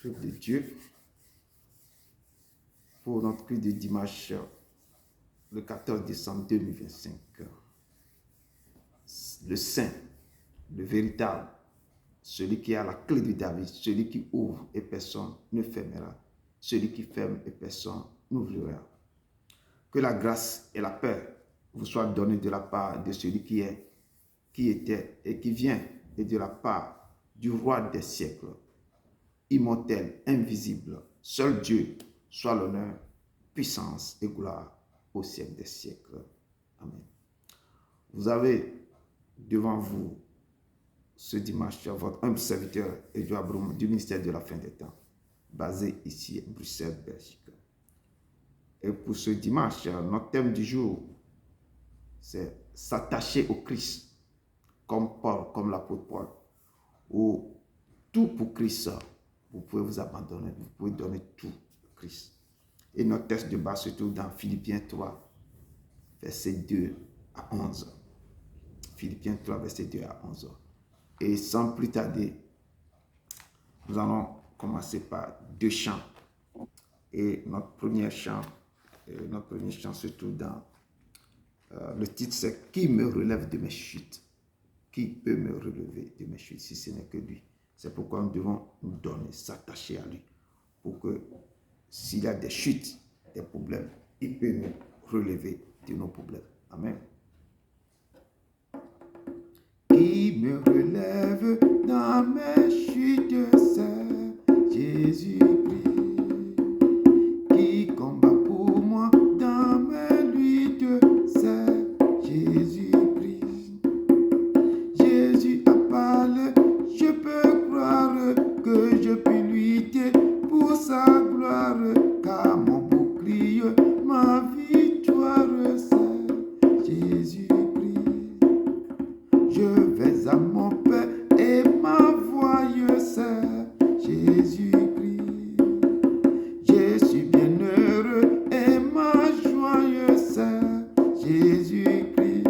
Peuple de Dieu, pour notre culte de dimanche, le 14 décembre 2025. Le Saint, le véritable, celui qui a la clé de David, celui qui ouvre et personne ne fermera, celui qui ferme et personne n'ouvrira. Que la grâce et la paix vous soient données de la part de celui qui est, qui était et qui vient, et de la part du roi des siècles, immortel, invisible, seul Dieu, soit l'honneur, puissance et gloire au siècle des siècles. Amen. Vous avez devant vous ce dimanche votre humble serviteur Edouard Broum du ministère de la fin des temps, basé ici à Bruxelles, Belgique. Et pour ce dimanche, notre thème du jour, c'est s'attacher au Christ, comme Paul, comme l'apôtre Paul, où tout pour Christ, vous pouvez vous abandonner, vous pouvez donner tout au Christ. Et notre texte de base se trouve dans Philippiens 3, verset 2 à 11. Philippiens 3, verset 2 à 11. Et sans plus tarder, nous allons commencer par deux chants. Et notre premier chant se trouve dans le titre, c'est « Qui me relève de mes chutes ?» Qui peut me relever de mes chutes si ce n'est que lui? C'est pourquoi nous devons nous donner, s'attacher à lui, pour que s'il y a des chutes, des problèmes, il peut nous relever de nos problèmes. Amen. Qui me relève dans mes chutes, c'est Jésus-Christ. Qui combat pour moi dans mes luttes, c'est Jésus-Christ. Jésus a parlé, je peux croire que je peux lutter pour sa gloire, car mon bouclier, ma victoire, c'est Jésus-Christ. Je vais à mon Père et ma voix, c'est Jésus-Christ. Je suis bien heureux et ma joie, c'est Jésus-Christ.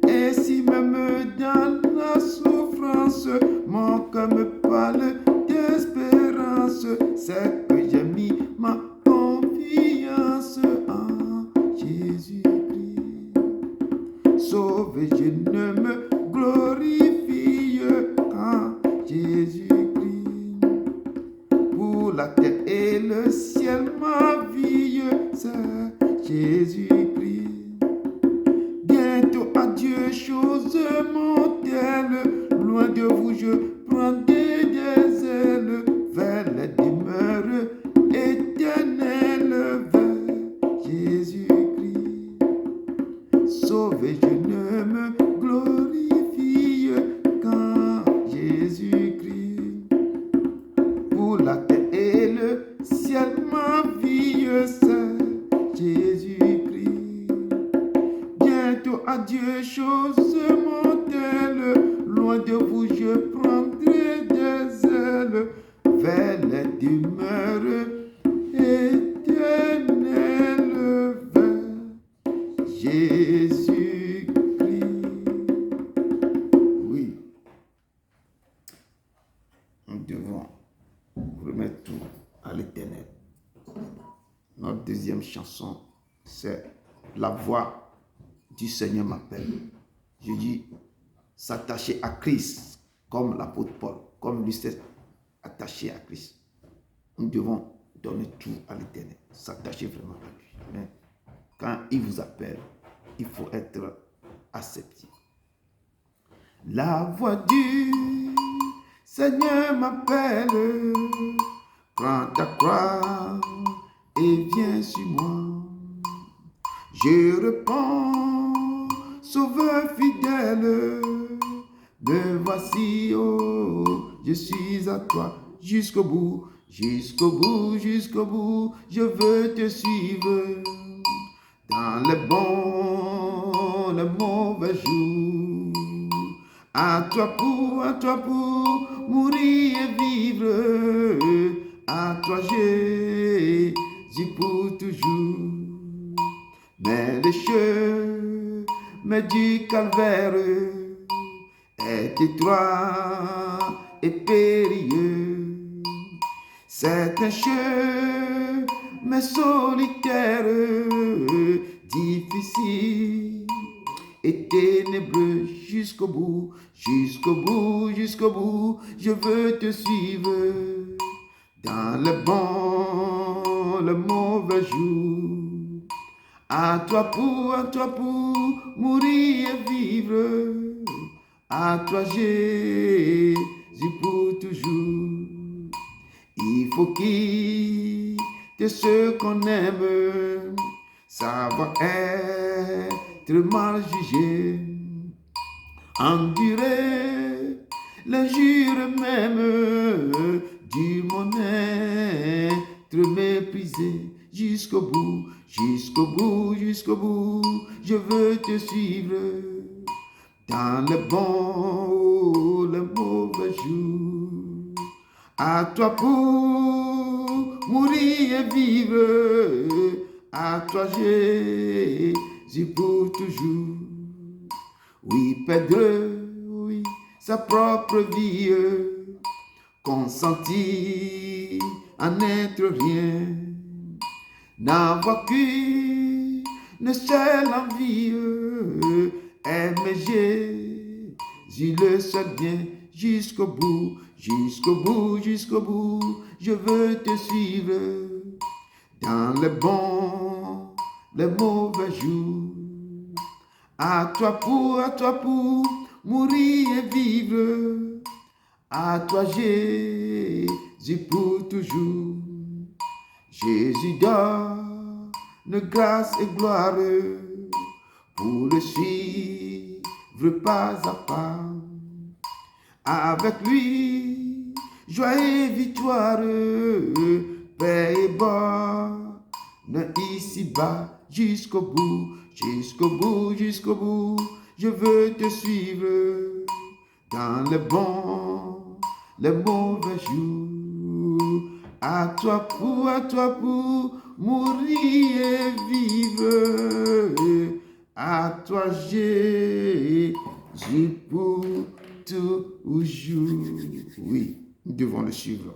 Et si même dans la souffrance, mon cœur me parle d'espérance, c'est que j'ai mis ma confiance en Jésus-Christ. Sauvé, je ne me glorifie qu'en Jésus-Christ. Pour la terre et le ciel, ma vie, c'est Jésus-Christ. Bientôt adieu, choses mortelles, loin de vous je prendrai des ailes vers les demeures éternelles, vers Jésus-Christ. Sauvé, je ne me glorifie qu'en Jésus-Christ. Pour la terre et le ciel, ma vie, c'est Jésus-Christ. Bientôt adieu, choses mortelles, loin de vous je prendrai des ailes vers les demeures éternelles, vers Jésus-Christ. Oui, nous devons remettre tout à l'Éternel. Notre deuxième chanson, c'est « La voix du Seigneur m'appelle ». Je dis s'attacher à Christ comme l'apôtre Paul, comme lui s'est attaché à Christ. Nous devons donner tout à l'Éternel, s'attacher vraiment à lui. Mais quand il vous appelle, il faut être accepté. La voix du Seigneur m'appelle, prends ta croix et viens sur moi. Je réponds, Sauveur fidèle, me voici, oh, je suis à toi jusqu'au bout, jusqu'au bout, jusqu'au bout, je veux te suivre dans les bons, les mauvais jours. À toi pour mourir et vivre, à toi Jésus pour toujours. Mais le chemin du calvaire est étroit et périlleux. C'est un chemin solitaire, difficile et ténébreux jusqu'au bout, jusqu'au bout, jusqu'au bout. Je veux te suivre dans le bon, le mauvais jour. À toi pour mourir et vivre. À toi Jésus pour toujours. Il faut quitter ce qu'on aime, savoir être mal jugé, endurer l'injure même du mon être méprisé. Jusqu'au bout, jusqu'au bout, jusqu'au bout, je veux te suivre dans le bon ou le mauvais jour. À toi pour mourir et vivre, à toi Jésus pour toujours. Oui, perdre, oui, sa propre vie, consentir à n'être rien, n'avoir qu'une seule envie, aimer Jésus le seul bien, jusqu'au bout, jusqu'au bout, jusqu'au bout, je veux te suivre dans les bons, les mauvais jours. À toi pour mourir et vivre, à toi Jésus pour toujours. Jésus donne grâce et gloire pour le suivre pas à pas. Avec lui, joie et victoire, paix et bonne, ici-bas, jusqu'au bout, jusqu'au bout, jusqu'au bout. Je veux te suivre dans les bons, les mauvais jours. À toi pour mourir et vivre. À toi Jésus pour toujours. Oui, nous devons le suivre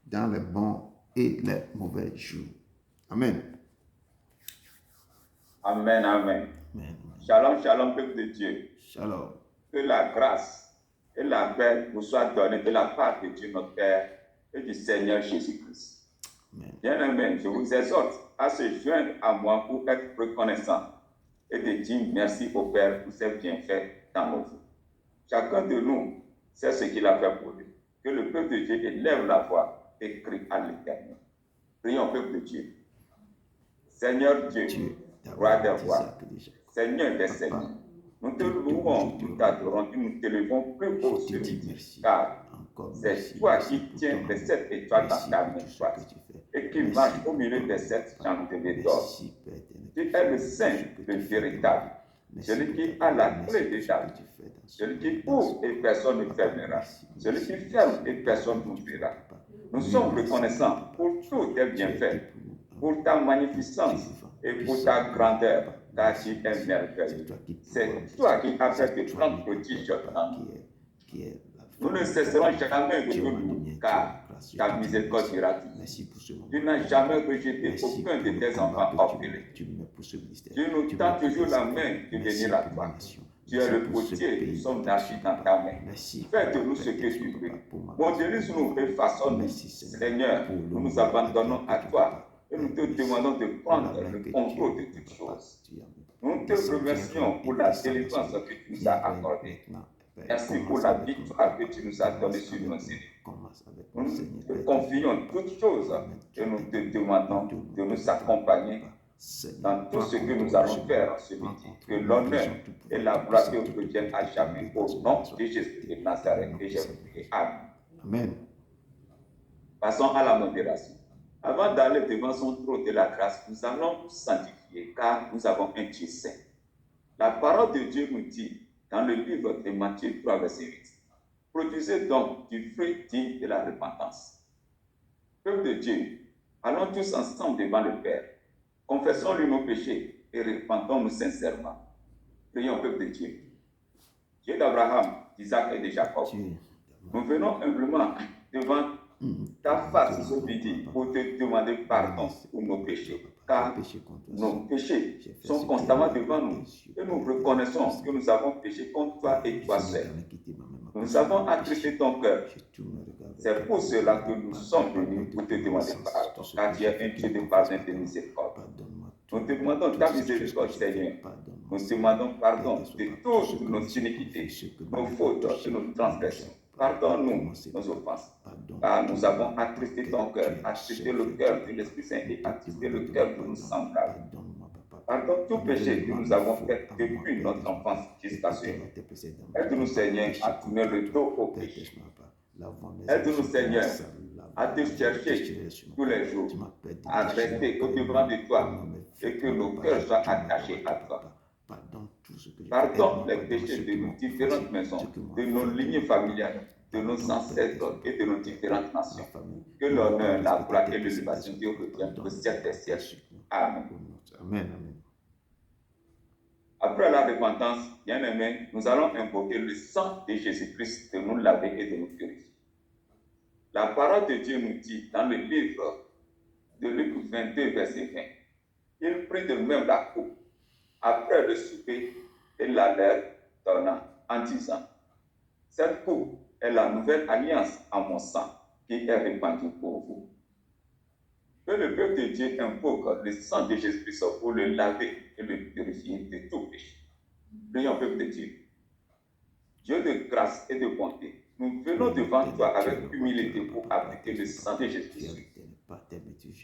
dans les bons et les mauvais jours. Amen. Amen, amen. Amen. Shalom, shalom, peuple de Dieu. Shalom. Que la grâce et la paix vous soient données de la part de Dieu notre Père et du Seigneur Jésus-Christ. Bien-aimés, je vous exhorte à se joindre à moi pour être reconnaissant et de dire merci au Père pour ses bienfaits dans nos vies. Chacun de nous sait ce qu'il a fait pour lui. Que le peuple de Dieu élève la voix et crie à l'Éternel. Prions, peuple de Dieu. Seigneur Dieu, roi des rois, Seigneur des seigneurs, nous te louons, nous t'adorons et nous t'élevons plus haut ce midi, car c'est toi qui tiens les 7 étoiles dans ta main droite et qui marche au milieu des 7 chandeliers d'or. Tu es le saint, le véritable, celui qui a la clé de David, celui qui ouvre et personne ne fermera, celui qui ferme et personne n'ouvrira. Nous sommes reconnaissants pour tous tes bienfaits, pour ta magnificence et pour ta grandeur, car tu es merveilleux. C'est toi qui as fait de grandes prodiges en nous. Nous ne cesserons jamais de te louer, car ta miséricorde durera. Tu n'as jamais rejeté aucun de tes enfants orphelins. Tu nous tends toujours la main de venir à toi. Tu es le potier, nous sommes assis dans ta main. Fais de nous ce que tu veux. Modélise-nous et façonne-nous. Seigneur, nous nous abandonnons à toi et nous te demandons de prendre le contrôle de toutes choses. Nous te remercions pour la délivrance que tu nous as accordée. Merci pour la victoire que tu nous as donnée sur nos ennemis. Nous te confions toutes choses et nous te demandons de nous accompagner dans tout ce que nous allons faire ce midi. Que l'honneur et la gloire te reviennent à jamais au nom de Jésus de Nazareth. Et j'ai prié. Amen. Passons à la modération. Avant d'aller devant son trône de la grâce, nous allons nous sanctifier car nous avons un Dieu saint. La parole de Dieu nous dit dans le livre de Matthieu 3, verset 8, produisez donc du fruit digne de la repentance. Peuple de Dieu, allons tous ensemble devant le Père. Confessons-lui nos péchés et repentons-nous sincèrement. Prions, peuple de Dieu. Dieu d'Abraham, d'Isaac et de Jacob, nous venons humblement devant ta face ce midi pour te demander pardon pour nos péchés. Car nos péchés sont constamment devant nous. Et nous reconnaissons que nous avons péché contre toi et toi seul. Nous avons attristé ton cœur. C'est pour cela que nous sommes venus pour te demander pardon. Car tu es un Dieu de pardon et de miséricorde. Nous te demandons ta miséricorde, Seigneur. Nous te demandons pardon de toutes nos iniquités, nos fautes et nos transgressions. Pardonne-nous nos offenses. Car nous avons attristé ton cœur, attristé le cœur de l'Esprit Saint et attristé le cœur de nos semblables. Pardonne tout péché que nous avons fait depuis notre enfance jusqu'à ce jour. Aide-nous, Seigneur, à tourner le dos au péché. Aide-nous, Seigneur, à te chercher tous les jours, à rester au-devant de toi et que nos cœurs soient attachés à toi. Pardonne les péchés de nos différentes maisons, de nos lignées familiales, de nos ancêtres et de nos différentes nations. Que l'honneur, la gloire et l'élévation de Dieu reviennent au siècle des siècles. Amen. Après la repentance, bien-aimés, nous allons invoquer le sang de Jésus-Christ de nous laver et de nous purifier. La parole de Dieu nous dit dans le livre de Luc 22, verset 20, il prit de même la coupe après le souper et la leur donna en disant, cette coupe est la nouvelle alliance en mon sang qui est répandue pour vous. Que le peuple de Dieu invoque le sang de Jésus-Christ pour le laver et le purifier de tout péché. Prions, peuple de Dieu. Dieu de grâce et de bonté, nous venons devant toi avec humilité pour appliquer le sang de Jésus-Christ.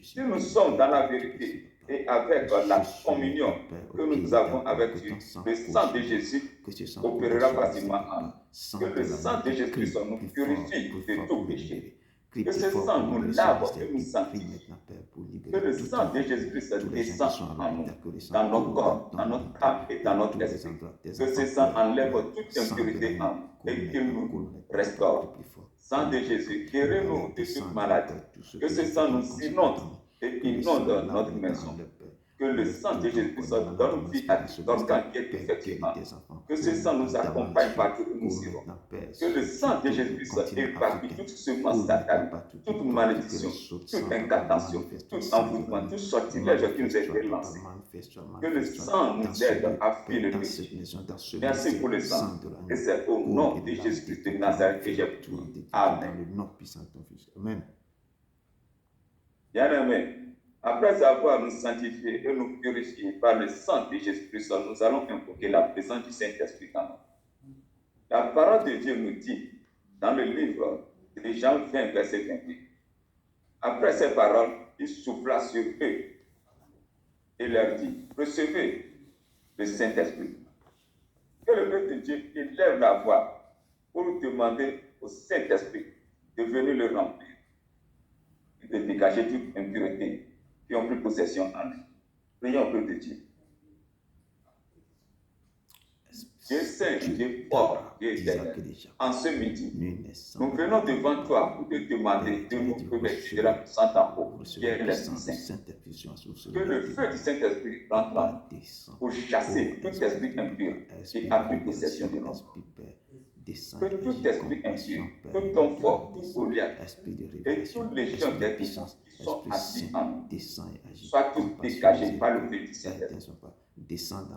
Si nous sommes dans la vérité et avec la communion que nous avons avec Dieu, le sang de Jésus opérera facilement en nous. Que le sang de Jésus-Christ nous purifie de tout péché. Que ce sang nous lave et nous sanctifie. Que le sang de Jésus-Christ descende en nous, dans nos corps, dans notre âme et dans notre esprit. Que ce sang enlève toute impurité en nous et qu'il nous restaure. Sang de Jésus, guéris-nous de toute maladie. Que ce sang nous inonde et inonde notre maison. Que le sang de Jésus-Christ donne vie à tout organe qui est défectueux. Que ce sang nous accompagne partout où nous irons. Que le sang de Jésus-Christ évacue toute semence satanique, toute malédiction, toute incantation, tout envoûtement, tout sortilège qui nous a été lancé. Que le sang nous aide à fuir le péché. Merci pour le sang. Et c'est au nom de Jésus-Christ de Nazareth que j'ai prié. Amen. Bien-aimés, après avoir nous sanctifiés et nous purifiés par le sang de Jésus-Christ, nous allons invoquer la présence du Saint-Esprit en nous. La parole de Dieu nous dit dans le livre de Jean 20, verset 28. Après ces paroles, il souffla sur eux et leur dit, recevez le Saint-Esprit. Que le peuple de Dieu élève la voix pour demander au Saint-Esprit de venir le remplir et de dégager toute impureté qui ont pris possession en nous. Prions au peuple de Dieu. Dieu saint, Dieu fort, Dieu éternel, en ce midi, nous venons devant toi pour te demander de nous revêtir de la puissance en haut, qui est l'Esprit Saint. Que le feu du Saint-Esprit rentre en nous pour chasser tout esprit impur qui a pris possession de nous. Que tout esprit impur, tout homme fort, tout Goliath et toutes les gens des puissances qui sont assis en nous soient tous dégagés par le feu du Saint-Esprit.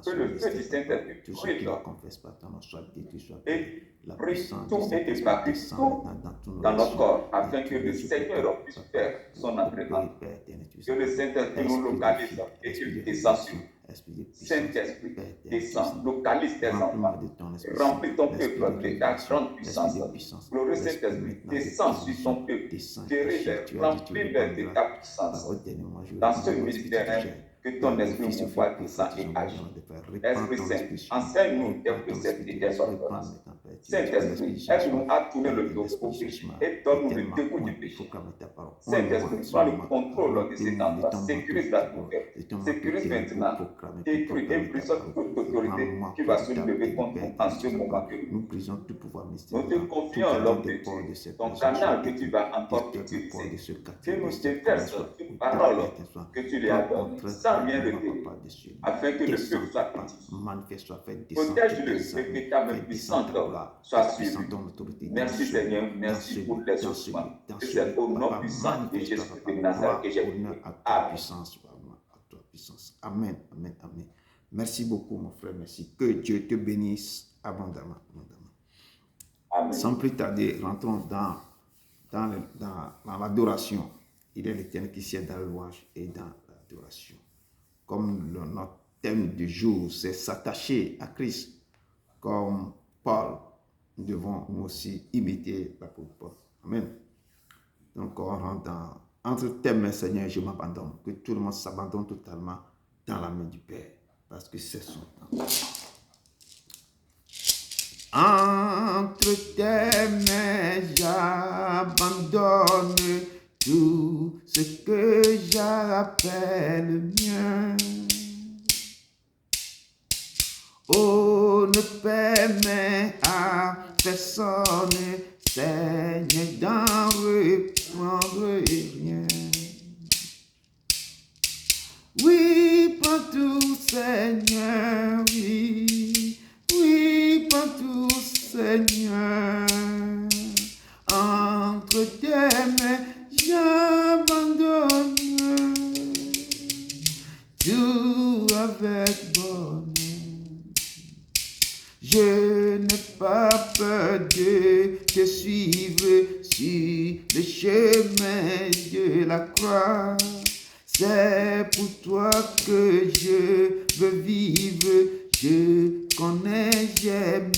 Que le feu du Saint-Esprit brûle et brise tout et évacue tout dans notre corps afin que le Seigneur puisse faire son entraînement. Que le Saint-Esprit nous localise et qu'il descende sur nous. Saint-Esprit, descends, localise tes enfants, remplis ton peuple de ta grande puissance. Glorieux Saint-Esprit, descends sur ton peuple, guéris-les, remplis-les de ta puissance. Dans ce ministère, que ton esprit nous voit descend et agit. Esprit Saint, enseigne-nous tes préceptes et tes ordonnances. Saint-Esprit, aide-nous à tourner le dos au péché et donne-nous le dégoût du péché. Saint-Esprit, prends le contrôle de cet endroit, sécurise la nouvelle, sécurise maintenant, détruis et brise toute autorité qui va se lever contre nous en ce moment que nous brisons tout pouvoir mystique. Nous te confions l'homme de Dieu, ton canal que tu vas encore utiliser. Tu nous déverses toute parole que tu lui as donnée, sans rien retirer, afin que le peuple soit petit. Protège-le et que ta main puissante soit suivi. Merci Seigneur, merci pour tes ossements. C'est au nom puissant de Jésus de Nazareth que j'ai prié. Amen. Amen, amen, amen. Merci beaucoup mon frère, merci. Que Dieu te bénisse abondamment. Amen. Sans plus tarder, rentrons dans l'adoration. Il est l'Éternel qui sied dans le louange et dans l'adoration. Comme notre thème du jour, c'est s'attacher à Christ. Comme Paul, nous devons nous aussi imiter l'apôtre Paul. Amen. Donc, on rentre entre tes mains, Seigneur, je m'abandonne. Que tout le monde s'abandonne totalement dans la main du Père. Parce que c'est son temps. Entre tes mains, j'abandonne tout ce que j'appelle mien. Oh, ne permets à personne, Seigneur, d'en reprendre rien. Oui, prends tout, Seigneur, oui. Oui, prends tout, Seigneur. Entre tes mains, j'abandonne tout avec bonheur. Je n'ai pas peur de te suivre sur le chemin de la croix. C'est pour toi que je veux vivre. Je connais, j'aime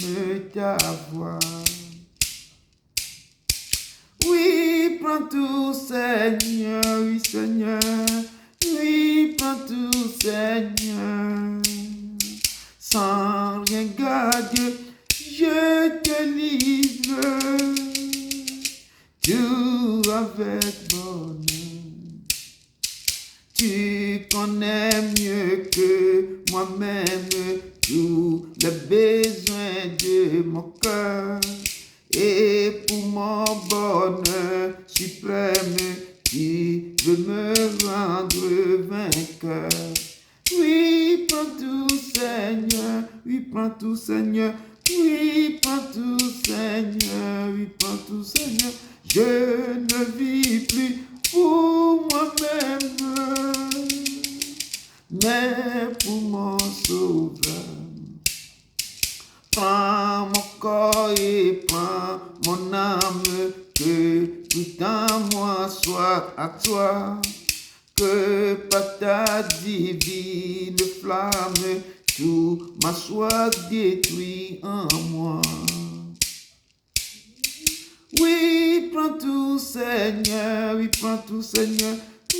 ta voix. Oui, prends tout, Seigneur, oui, Seigneur. Oui, prends tout, Seigneur. Sans rien garder, je te livre. Tout avec bonheur. Tu connais mieux que moi-même tous les besoins de mon cœur. Et pour mon bonheur suprême, tu veux me rendre vainqueur. Oui, prends tout, Seigneur. Oui, prends tout, Seigneur. Oui, prends tout, Seigneur. Oui, prends tout, Seigneur. Je ne vis plus pour moi-même, mais pour mon sauveur. Prends mon corps et prends mon âme, que tout en moi soit à toi. Que par ta divine flamme, tout ma soit détruit en moi. Oui, prends tout, Seigneur, oui, prends tout, Seigneur.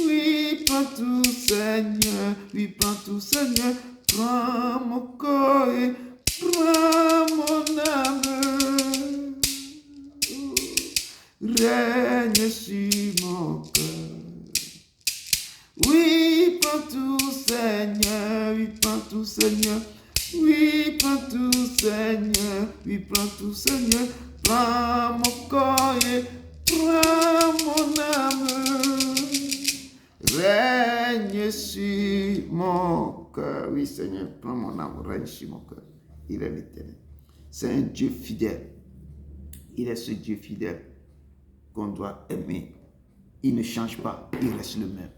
Oui, prends tout, Seigneur, oui, prends tout, Seigneur. Prends mon corps et prends mon âme. Règne sur mon cœur. Oui, prends tout, Seigneur, oui, prends tout, Seigneur. Oui, prends tout, Seigneur, oui, prends tout, Seigneur. Prends mon corps et prends mon âme. Règne sur mon cœur. Oui, Seigneur, prends mon âme, règne sur mon cœur. Il est l'Éternel. C'est un Dieu fidèle. Il est ce Dieu fidèle qu'on doit aimer. Il ne change pas, il reste le même.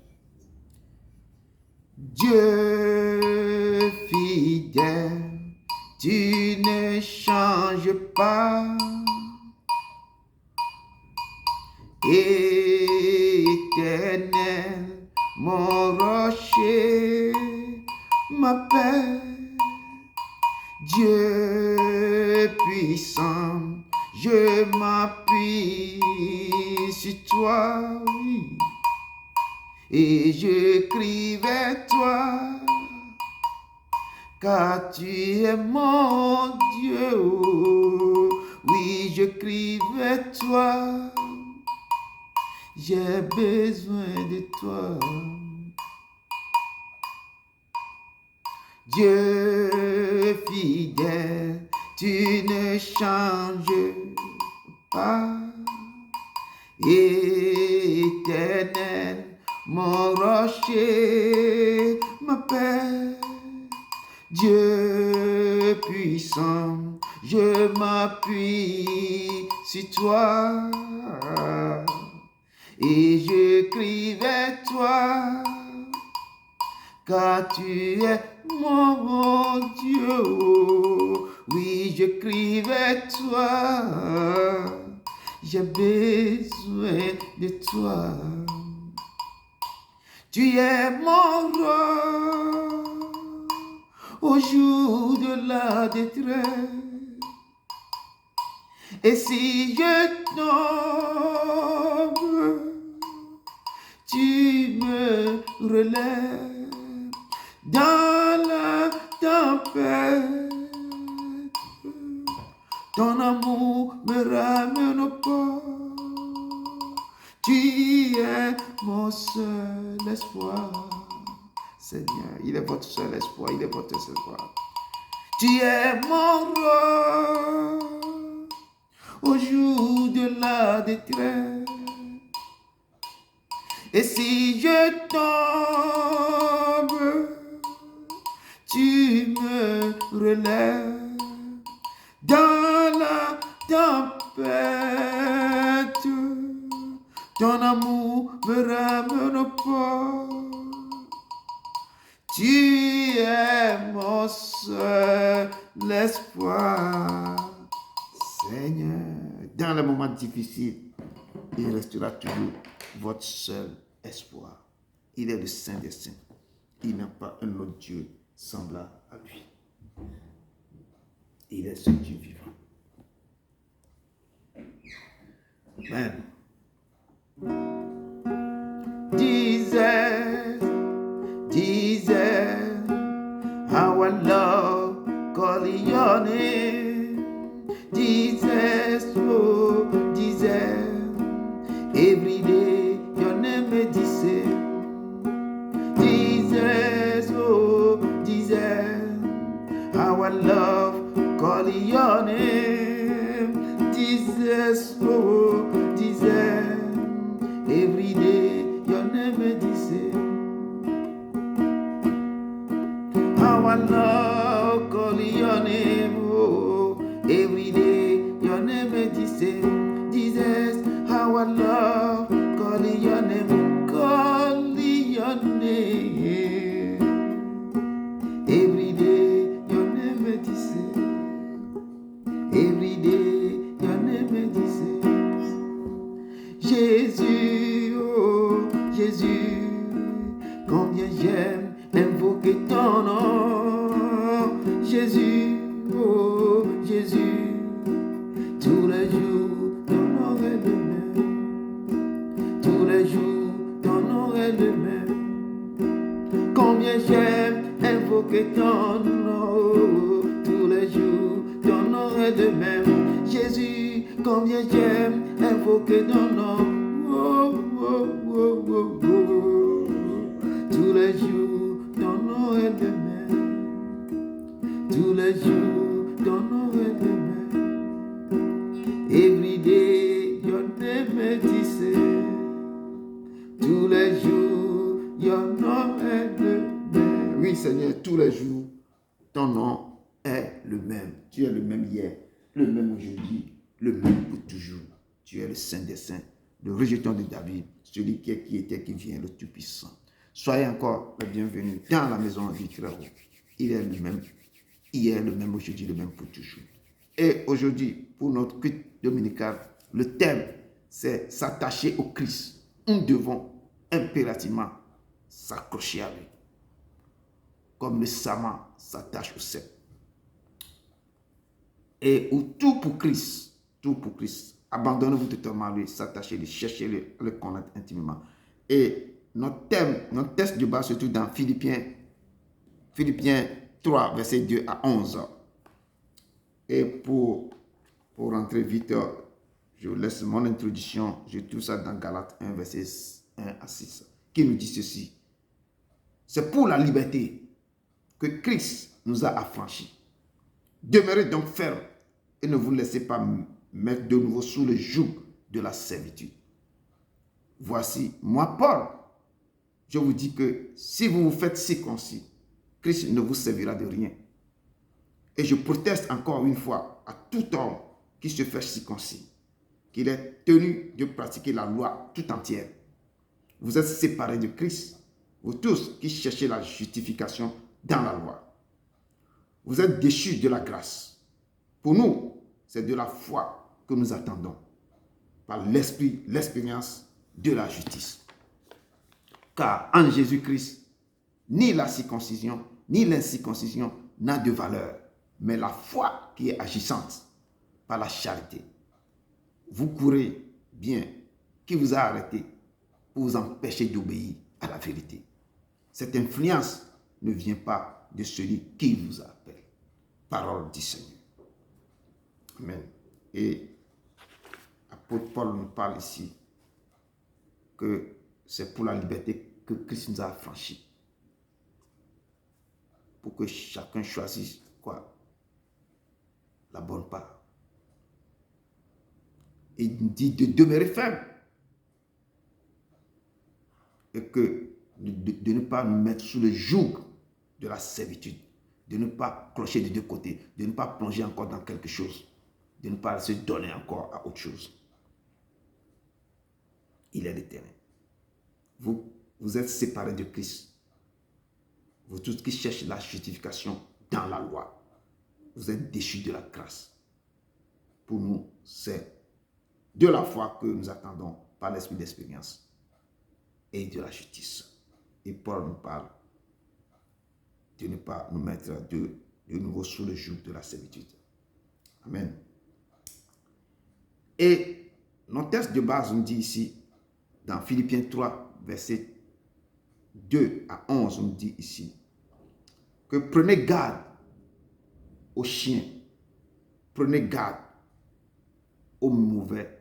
Dieu fidèle, tu ne changes pas. Éternel, mon rocher, ma paix. Dieu puissant, je m'appuie sur toi, oui. Et je crie vers toi, car tu es mon Dieu. Oh, oui, je crie vers toi, j'ai besoin de toi. Dieu fidèle, tu ne changes pas. Éternel, mon rocher, ma paix. Dieu puissant, Je m'appuie sur toi et je crie vers toi, car tu es mon Dieu. Oui, je crie vers toi, j'ai besoin de toi. Tu es mon roi au jour de la détresse. Et si je tombe, tu me relèves dans la tempête. Ton amour me ramène au port. Tu es mon seul espoir. Seigneur, il est votre seul espoir, il est votre seul espoir. Tu es mon roi au jour de la détresse. Et si je tombe, tu me relèves dans la tempête. Ton amour me ramène au port. Tu es mon seul espoir. Seigneur, dans les moments difficiles, il restera toujours votre seul espoir. Il est le Saint des Saints. Il n'a pas un autre Dieu semblable à lui. Il est ce Dieu vivant. Amen. Jesus, our love, calling your name. Jesus, oh, Jesus, every day your name may the same. Jesus, oh, Jesus, our love, calling your name. Jesus, oh, Jesus, every day your name may the same. Our love, calling your name, oh, every day your name is the same. Jesus, our love, calling your name, calling your name. Every day your name is the same. Every day your name is the same. Jésus, oh Jésus, combien j'aime invoquer ton nom. Jésus, oh Jésus, tous les jours ton nom est le même. Tous les jours ton nom est le même. Combien j'aime invoquer ton nom. Tous les jours ton nom est le même. Jésus, combien j'aime invoquer ton nom. Oh, oh, oh, oh, oh. Tous les jours ton nom est le même. Tous les jours, ton nom est le même. Every day, your name is the same. Tous les jours, your nom est le même. Oui, Seigneur, tous les jours, ton nom est le même. Tu es le même hier, le même aujourd'hui, le même pour toujours. Tu es le Saint des Saints, le rejeton de David, celui qui est, qui était, qui vient, le Tout-Puissant. Soyez encore les bienvenus dans la maison de Frère. Il est le même. Hier, le même aujourd'hui, le même pour toujours. Et aujourd'hui, pour notre culte dominical, le thème, c'est s'attacher au Christ. Nous devons impérativement s'accrocher à lui. Comme le saman s'attache au cep. Et ou tout pour Christ. Tout pour Christ. Abandonnez-vous totalement à lui, s'attachez-le, cherchez-le, le connaître intimement. Et notre thème, notre texte de base se trouve dans Philippiens 3, verset 2 à 11. Et pour rentrer vite, je vous laisse mon introduction. Je trouve ça dans Galates 1, verset 1 à 6, qui nous dit ceci. C'est pour la liberté que Christ nous a affranchis. Demeurez donc fermes et ne vous laissez pas mettre de nouveau sous le joug de la servitude. Voici, moi, Paul, je vous dis que si vous vous faites circoncis, Christ ne vous servira de rien. Et je proteste encore une fois, à tout homme qui se fait circoncis qu'il est tenu de pratiquer la loi tout entière. Vous êtes séparés de Christ, vous tous qui cherchez la justification dans la loi. Vous êtes déchus de la grâce. Pour nous, c'est de la foi que nous attendons, par l'esprit, l'expérience de la justice. Car en Jésus-Christ, ni la circoncision, ni l'incirconcision n'a de valeur, mais la foi qui est agissante par la charité. Vous courez bien, qui vous a arrêté pour vous empêcher d'obéir à la vérité. Cette influence ne vient pas de celui qui vous appelle. Parole du Seigneur. Amen. Et l'apôtre Paul nous parle ici que c'est pour la liberté que Christ nous a affranchis. Pour que chacun choisisse quoi? La bonne part. Et il nous dit de demeurer ferme. Et que de ne pas nous mettre sous le joug de la servitude. De ne pas clocher des deux côtés. De ne pas plonger encore dans quelque chose. De ne pas se donner encore à autre chose. Il est l'Éternel. Vous êtes séparés de Christ. Vous tous qui cherchez la justification dans la loi. Vous êtes déchus de la grâce. Pour nous, c'est de la foi que nous attendons par l'esprit d'expérience et de la justice. Et Paul nous parle de ne pas nous mettre de nouveau sous le joug de la servitude. Amen. Et notre texte de base nous dit ici, dans Philippiens 3, verset 2 à 11, on nous dit ici, que prenez garde aux chiens, prenez garde aux mauvais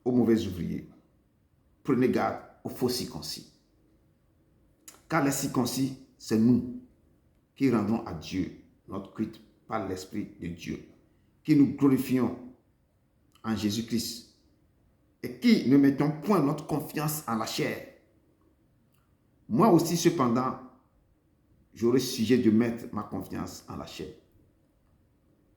ouvriers, prenez garde aux faux circoncis. Car les circoncis, c'est nous qui rendons à Dieu notre culte par l'Esprit de Dieu, qui nous glorifions en Jésus-Christ et qui ne mettons point notre confiance en la chair. Moi aussi, cependant, j'aurais sujet de mettre ma confiance en la chair.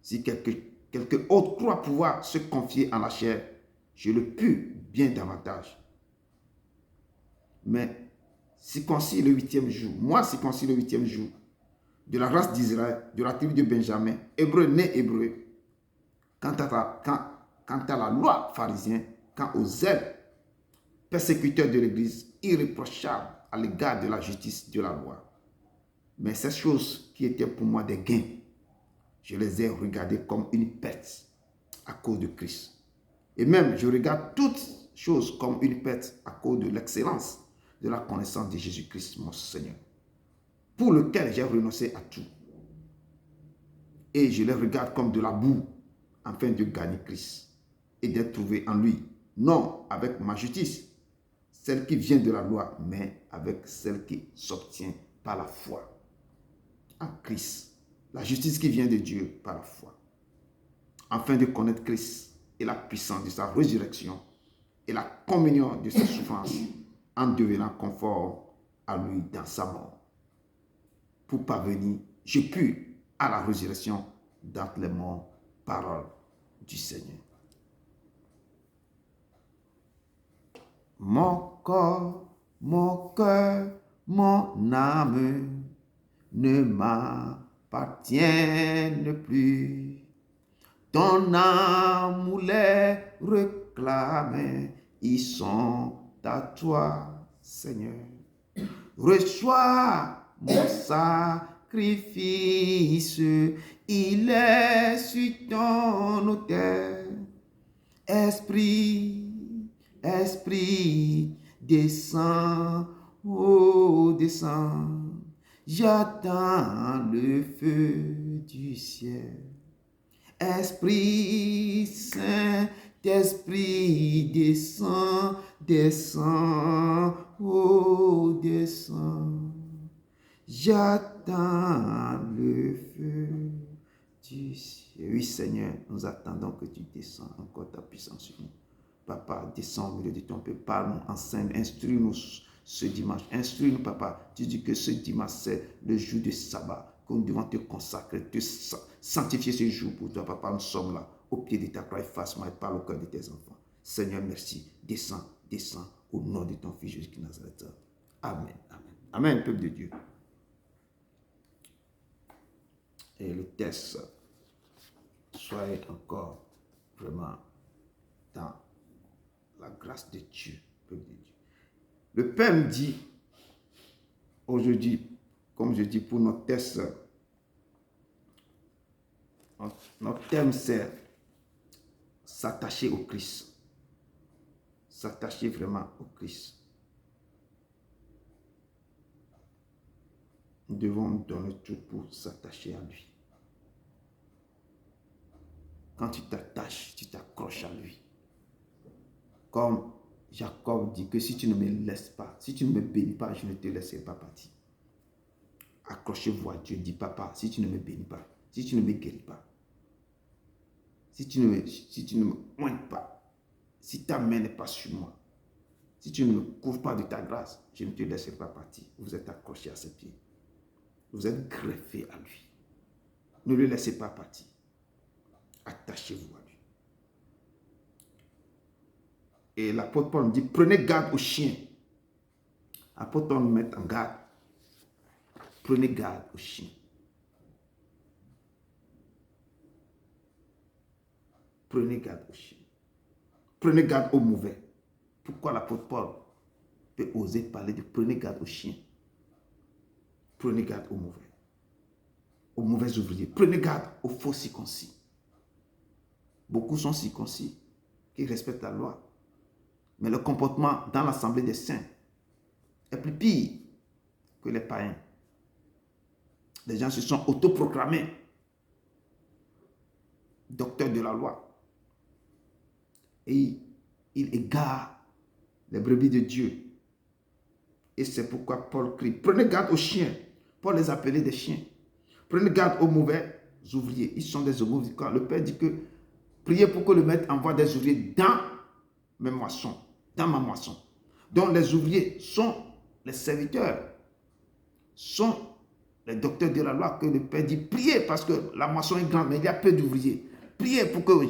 Si quelque autre croit pouvoir se confier en la chair, je le puis bien davantage. Mais circoncis le 8e jour, moi circoncis le 8e jour, de la race d'Israël, de la tribu de Benjamin, hébreu né hébreu, quant à la loi pharisienne, quant aux zèles persécuteurs de l'Église, irréprochables à l'égard de la justice de la loi. Mais ces choses qui étaient pour moi des gains, je les ai regardées comme une perte à cause de Christ. Et même, je regarde toutes choses comme une perte à cause de l'excellence de la connaissance de Jésus-Christ, mon Seigneur, pour lequel j'ai renoncé à tout. Et je les regarde comme de la boue, afin de gagner Christ et d'être trouvé en lui, non avec ma justice, celle qui vient de la loi, mais avec celle qui s'obtient par la foi en Christ. La justice qui vient de Dieu par la foi, afin de connaître Christ et la puissance de sa résurrection et la communion de ses souffrances en devenant conforme à lui dans sa mort. Pour parvenir, je puis à la résurrection d'entre les morts, parole du Seigneur. Mon corps, mon cœur, mon âme ne m'appartiennent plus. Ton amour les réclame, ils sont à toi, Seigneur. Reçois mon sacrifice, il est sur ton autel. Esprit, descends, oh descends. J'attends le feu du ciel. Esprit Saint, Esprit descends, oh descends. J'attends le feu du ciel. Oui Seigneur, nous attendons que tu descends encore ta puissance sur nous. Papa, descends au milieu de ton peuple, parle-nous, enseigne, instruis-nous ce dimanche. Instruis-nous, papa. Tu dis que ce dimanche, c'est le jour de sabbat. que nous devons te consacrer, te sanctifier ce jour pour toi, papa. Nous sommes là, au pied de ta croix, efface-moi et parle au cœur de tes enfants. Seigneur, merci. Descends, descends, au nom de ton Fils Jésus-Christ de Nazareth. Amen, amen. Amen, peuple de Dieu. Et le test, soyez encore vraiment dans la grâce de Dieu, peuple de Dieu. Le Père me dit, aujourd'hui, comme je dis pour notre test, notre thème c'est s'attacher au Christ. S'attacher vraiment au Christ. Nous devons nous donner tout pour s'attacher à lui. Quand tu t'attaches, tu t'accroches à lui. Comme Jacob dit que si tu ne me laisses pas, si tu ne me bénis pas, je ne te laisserai pas partir. Accrochez-vous à Dieu, dis papa, si tu ne me bénis pas, si tu ne me guéris pas, si tu ne me pointes pas, si ta main n'est pas sur moi, si tu ne me couvres pas de ta grâce, je ne te laisserai pas partir. Vous êtes accroché à ses pieds. Vous êtes greffé à lui. Ne le laissez pas partir. Attachez-vous à lui. Et l'apôtre Paul nous dit, prenez garde aux chiens. L'apôtre Paul nous met en garde. Prenez garde aux chiens. Prenez garde aux chiens. Prenez garde aux mauvais. Pourquoi l'apôtre Paul peut oser parler de prenez garde aux chiens? Prenez garde aux mauvais ouvriers. Prenez garde aux faux circoncis. Beaucoup sont circoncis, qui respectent la loi. Mais le comportement dans l'assemblée des saints est plus pire que les païens. Les gens se sont autoproclamés docteurs de la loi. Et ils égarent les brebis de Dieu. Et c'est pourquoi Paul crie, prenez garde aux chiens. Paul les appelait des chiens. Prenez garde aux mauvais ouvriers. Ils sont des ouvriers. Le Père dit que priez pour que le maître envoie des ouvriers dans mes moissons, dans ma moisson. Donc les ouvriers sont les serviteurs, sont les docteurs de la loi que le Père dit, priez parce que la moisson est grande, mais il y a peu d'ouvriers. Priez pour que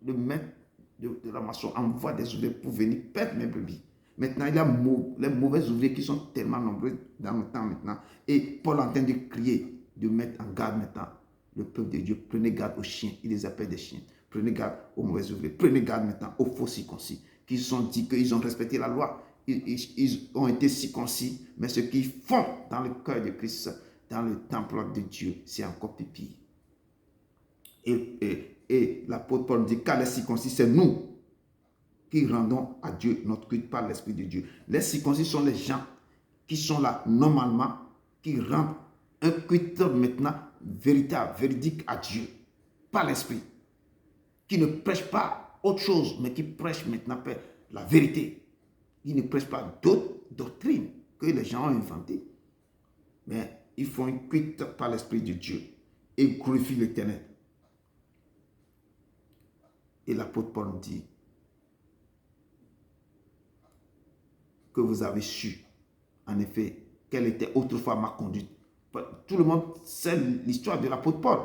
le maître de la moisson envoie des ouvriers pour venir perdre mes brebis. Maintenant, il y a les mauvais ouvriers qui sont tellement nombreux dans le temps maintenant. Et Paul est en train de crier, de mettre en garde maintenant le peuple de Dieu. Prenez garde aux chiens, il les appelle des chiens. Prenez garde aux mauvais ouvriers. Prenez garde maintenant aux faux circoncis, qui sont dit qu'ils ont respecté la loi. Ils ont été circoncis, mais ce qu'ils font dans le cœur de Christ, dans le temple de Dieu, c'est encore plus pire. Et l'apôtre Paul dit qu'à les circoncis, c'est nous qui rendons à Dieu notre culte par l'Esprit de Dieu. Les circoncis sont les gens qui sont là normalement, qui rendent un culte maintenant véritable, véridique à Dieu, par l'Esprit. Qui ne prêchent pas autre chose, mais qui prêchent maintenant la vérité. Ils ne prêchent pas d'autres doctrines que les gens ont inventées. Mais ils font un culte par l'Esprit de Dieu et glorifient l'Éternel. Et l'apôtre Paul nous dit que vous avez su, en effet, quelle était autrefois ma conduite. Tout le monde sait l'histoire de l'apôtre Paul.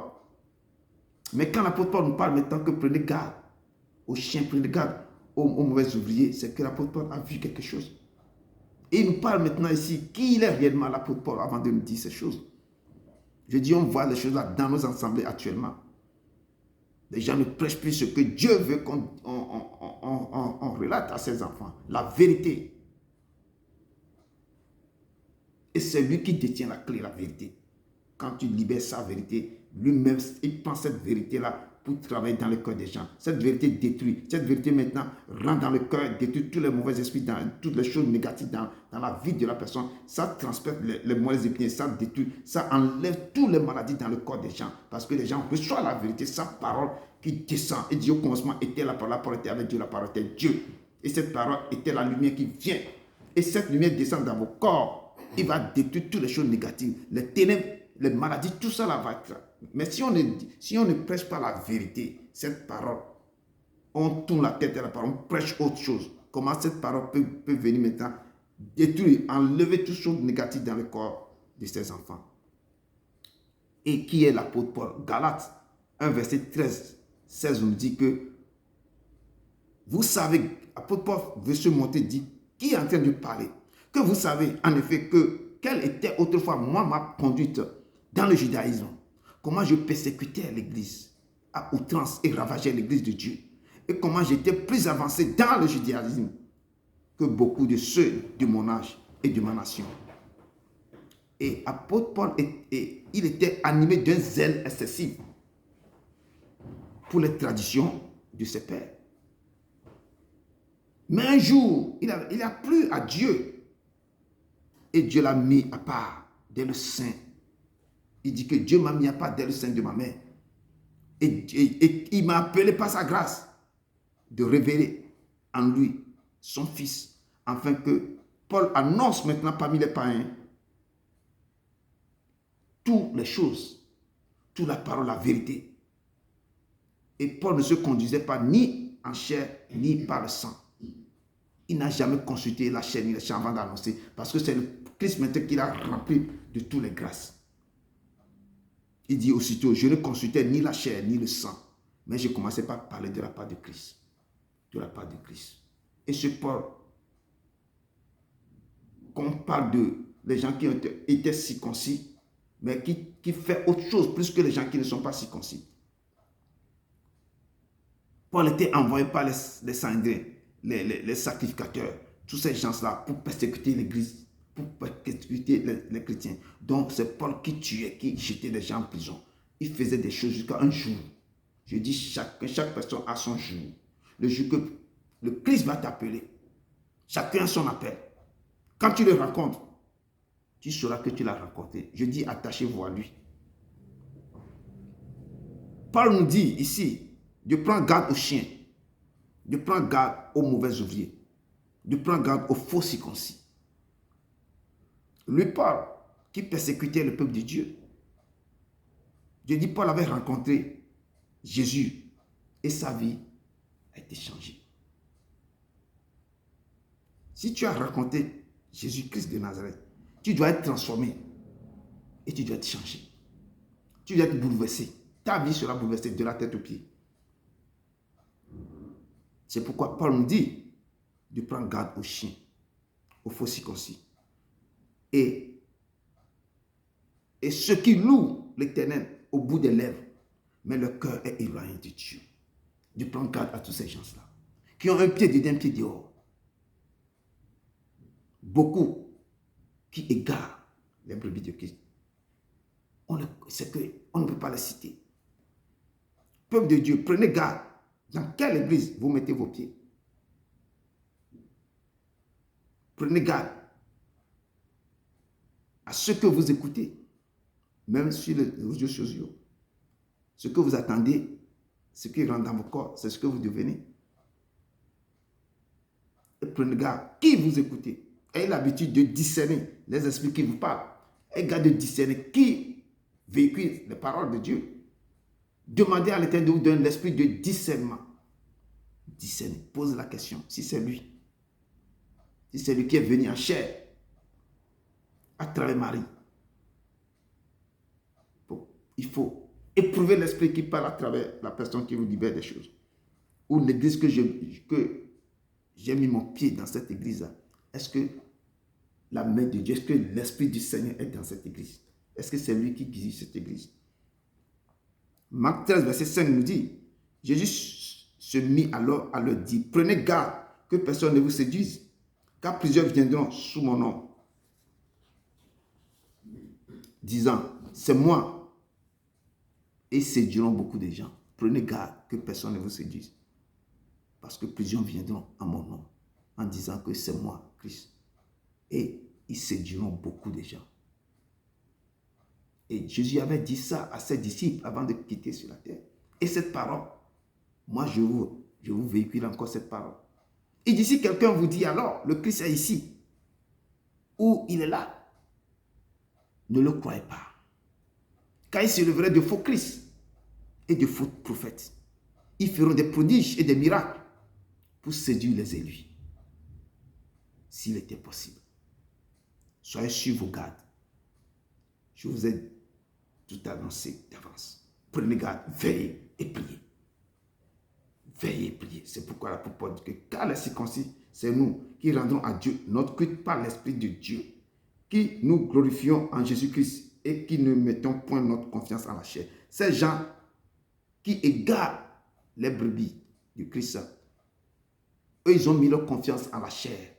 Mais quand l'apôtre Paul nous parle maintenant que prenez garde aux chiens, prenez garde aux mauvais ouvriers, c'est que l'apôtre Paul a vu quelque chose. Et il nous parle maintenant ici, qui il est réellement l'apôtre Paul avant de nous dire ces choses. Je dis, on voit les choses là dans nos assemblées actuellement. Les gens ne prêchent plus ce que Dieu veut qu'on relate à ses enfants. La vérité. Et c'est lui qui détient la clé, la vérité. Quand tu libères sa vérité, lui-même, il prend cette vérité-là pour travailler dans le cœur des gens. Cette vérité détruit. Cette vérité maintenant rentre dans le cœur, détruit tous les mauvais esprits, toutes les choses négatives dans la vie de la personne. Ça transperce les mauvais esprits, ça détruit, ça enlève toutes les maladies dans le corps des gens. Parce que les gens reçoivent la vérité, sa parole qui descend. Et Dieu au commencement était la parole était avec Dieu, la parole était Dieu. Et cette parole était la lumière qui vient. Et cette lumière descend dans vos corps. Il va détruire toutes les choses négatives, les ténèbres, les maladies, tout ça là va être. Mais si on ne prêche pas la vérité, cette parole, on tourne la tête à la parole, on prêche autre chose. Comment cette parole peut venir maintenant détruire, enlever toutes choses négatives dans le corps de ses enfants. Et qui est l'apôtre Paul? Galates 1, verset 13, 16 nous dit que vous savez, l'apôtre Paul veut se montrer, dit, qui est en train de parler? Que vous savez en effet quelle était autrefois moi ma conduite dans le judaïsme. Comment je persécutais l'église à outrance et ravageais l'église de Dieu. Et comment j'étais plus avancé dans le judaïsme que beaucoup de ceux de mon âge et de ma nation. Et apôtre Paul, il était animé d'un zèle excessif pour les traditions de ses pères. Mais un jour, il a plu à Dieu et Dieu l'a mis à part dès le sein. Il dit que Dieu m'a mis à part dès le sein de ma mère. Et il m'a appelé par sa grâce de révéler en lui son fils, afin que Paul annonce maintenant parmi les païens toutes les choses, toute la parole, la vérité. Et Paul ne se conduisait pas ni en chair, ni par le sang. Il n'a jamais consulté la chair ni le sang avant d'annoncer, parce que c'est le Christ maintenant qui l'a rempli de toutes les grâces. Il dit aussitôt, je ne consultais ni la chair ni le sang, mais je commençais par parler de la part de Christ. De la part de Christ. Et ce Paul, quand on parle des gens qui ont été circoncis, mais qui fait autre chose plus que les gens qui ne sont pas circoncis. Paul était envoyé par les sanguins, les sacrificateurs, tous ces gens-là pour persécuter l'église, pour persécuter les chrétiens. Donc c'est Paul qui tuait, qui jetait les gens en prison. Il faisait des choses jusqu'à un jour. Je dis chaque personne a son jour. Le jour que le Christ va t'appeler. Chacun a son appel. Quand tu le rencontres, tu sauras que tu l'as rencontré. Je dis attachez-vous à lui. Paul nous dit ici de prendre garde aux chiens, de prendre garde aux mauvais ouvriers, de prendre garde aux faux circoncis. Lui, Paul, qui persécutait le peuple de Dieu. Je dis, Paul avait rencontré Jésus et sa vie a été changée. Si tu as rencontré Jésus-Christ de Nazareth, tu dois être transformé et tu dois être changé. Tu dois être bouleversé. Ta vie sera bouleversée de la tête aux pieds. C'est pourquoi Paul nous dit de prendre garde aux chiens, aux faux circoncis. Et ceux qui louent l'Éternel au bout des lèvres, mais le cœur est éloigné de Dieu. De prendre garde à tous ces gens-là, qui ont un pied dedans, un pied dehors. Beaucoup qui égarent les brebis de Christ. C'est qu'on ne peut pas les citer. Peuple de Dieu, prenez garde. Dans quelle église vous mettez vos pieds? Prenez garde à ce que vous écoutez, même sur les réseaux sociaux. Ce que vous attendez, ce qui rentre dans vos corps, c'est ce que vous devenez. Et prenez garde qui vous écoutez. Ayez l'habitude de discerner les esprits qui vous parlent. Ayez garde de discerner qui véhicule les paroles de Dieu. Demandez à l'Éternel de vous donner l'esprit de discernement. Discerner. Pose la question. Si c'est lui. Si c'est lui qui est venu en chair à travers Marie. Bon, il faut éprouver l'esprit qui parle à travers la personne qui vous libère des choses. Ou l'église que j'ai mis mon pied dans cette église-là. Est-ce que la main de Dieu, est-ce que l'esprit du Seigneur est dans cette église? Est-ce que c'est lui qui guide cette église? Marc 13, verset 5 nous dit, Jésus se mit alors à leur dire, prenez garde que personne ne vous séduise, car plusieurs viendront sous mon nom, disant, c'est moi, et séduiront beaucoup de gens. Prenez garde que personne ne vous séduise, parce que plusieurs viendront à mon nom, en disant que c'est moi, Christ, et ils séduiront beaucoup de gens. Et Jésus avait dit ça à ses disciples avant de quitter sur la terre. Et cette parole, moi je vous véhicule encore cette parole. Et dit, si quelqu'un vous dit alors, le Christ est ici, ou il est là, ne le croyez pas. Car il se lèverait de faux Christ et de faux prophètes. Ils feront des prodiges et des miracles pour séduire les élus. S'il était possible. Soyez sur vos gardes. Je vous ai tout annoncé d'avance. Prenez garde, veillez et priez. Veillez et priez. C'est pourquoi l'apôtre Paul dit que car les circoncis, c'est nous qui rendons à Dieu notre culte par l'Esprit de Dieu, qui nous glorifions en Jésus-Christ et qui ne mettons point notre confiance en la chair. Ces gens qui égarent les brebis du Christ, eux, ils ont mis leur confiance en la chair.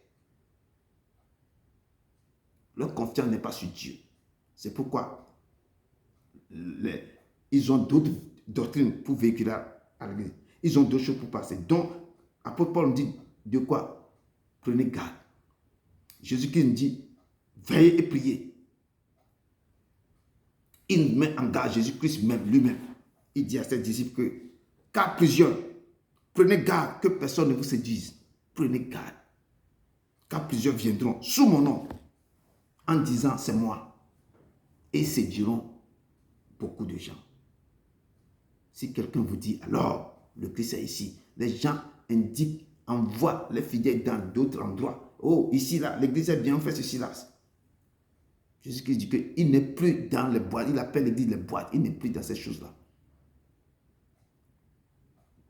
Leur confiance n'est pas sur Dieu. C'est pourquoi ils ont d'autres doctrines pour véhiculer à l'église. Ils ont d'autres choses pour passer. Donc, l'apôtre Paul nous dit de quoi? Prenez garde. Jésus-Christ nous dit, veillez et priez. Il met en garde Jésus-Christ même, lui-même. Il dit à ses disciples que, car plusieurs, prenez garde que personne ne vous séduise. Prenez garde. Car plusieurs viendront sous mon nom en disant c'est moi et séduiront beaucoup de gens. Si quelqu'un vous dit alors le Christ est ici, les gens indiquent, envoient les fidèles dans d'autres endroits. Oh, ici, là, l'église est bien, on fait ceci, là. Jésus-Christ dit qu'il n'est plus dans les boîtes. Il appelle l'église les boîtes. Il n'est plus dans ces choses-là.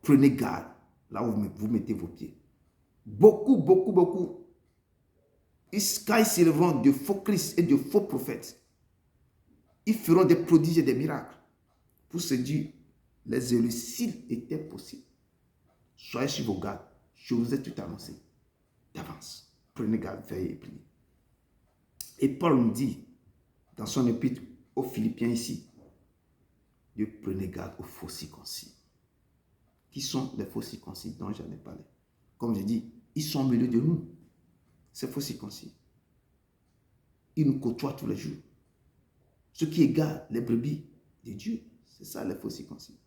Prenez garde là où vous mettez vos pieds. Beaucoup, quand ils s'élèveront de faux Christ et de faux prophètes, ils feront des prodiges et des miracles pour séduire les élus s'il était possible. Soyez sur vos gardes. Je vous ai tout annoncé d'avance. Prenez garde, veillez et priez. Et Paul nous dit dans son épître aux Philippiens ici, de prenez garde aux faux circoncis. Qui sont les faux circoncis dont j'en ai parlé? Comme je dis, ils sont au milieu de nous. Ces faux circoncis. Ils nous côtoient tous les jours. Ceux qui égarent les brebis de Dieu, c'est ça les faux circoncis.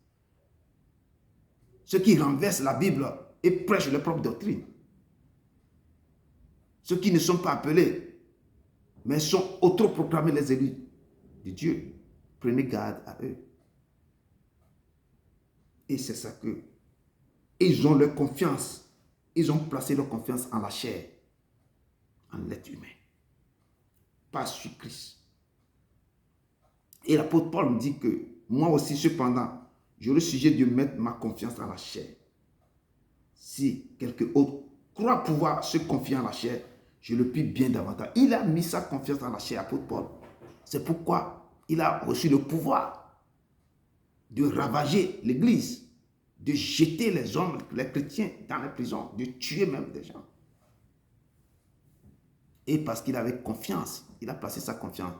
Ceux qui renversent la Bible et prêchent leur propre doctrine. Ceux qui ne sont pas appelés, mais sont autoproclamés les élus de Dieu. Prenez garde à eux. Et c'est ça que ils ont leur confiance. Ils ont placé leur confiance en la chair, en l'être humain, pas sur Christ. Et l'apôtre Paul me dit que moi aussi, cependant, j'aurais sujet de mettre ma confiance en la chair. Si quelqu'un autre croit pouvoir se confier en la chair, je le prie bien davantage. Il a mis sa confiance en la chair, l'apôtre Paul. C'est pourquoi il a reçu le pouvoir de ravager l'église, de jeter les hommes, les chrétiens dans les prisons, de tuer même des gens. Et parce qu'il avait confiance, il a placé sa confiance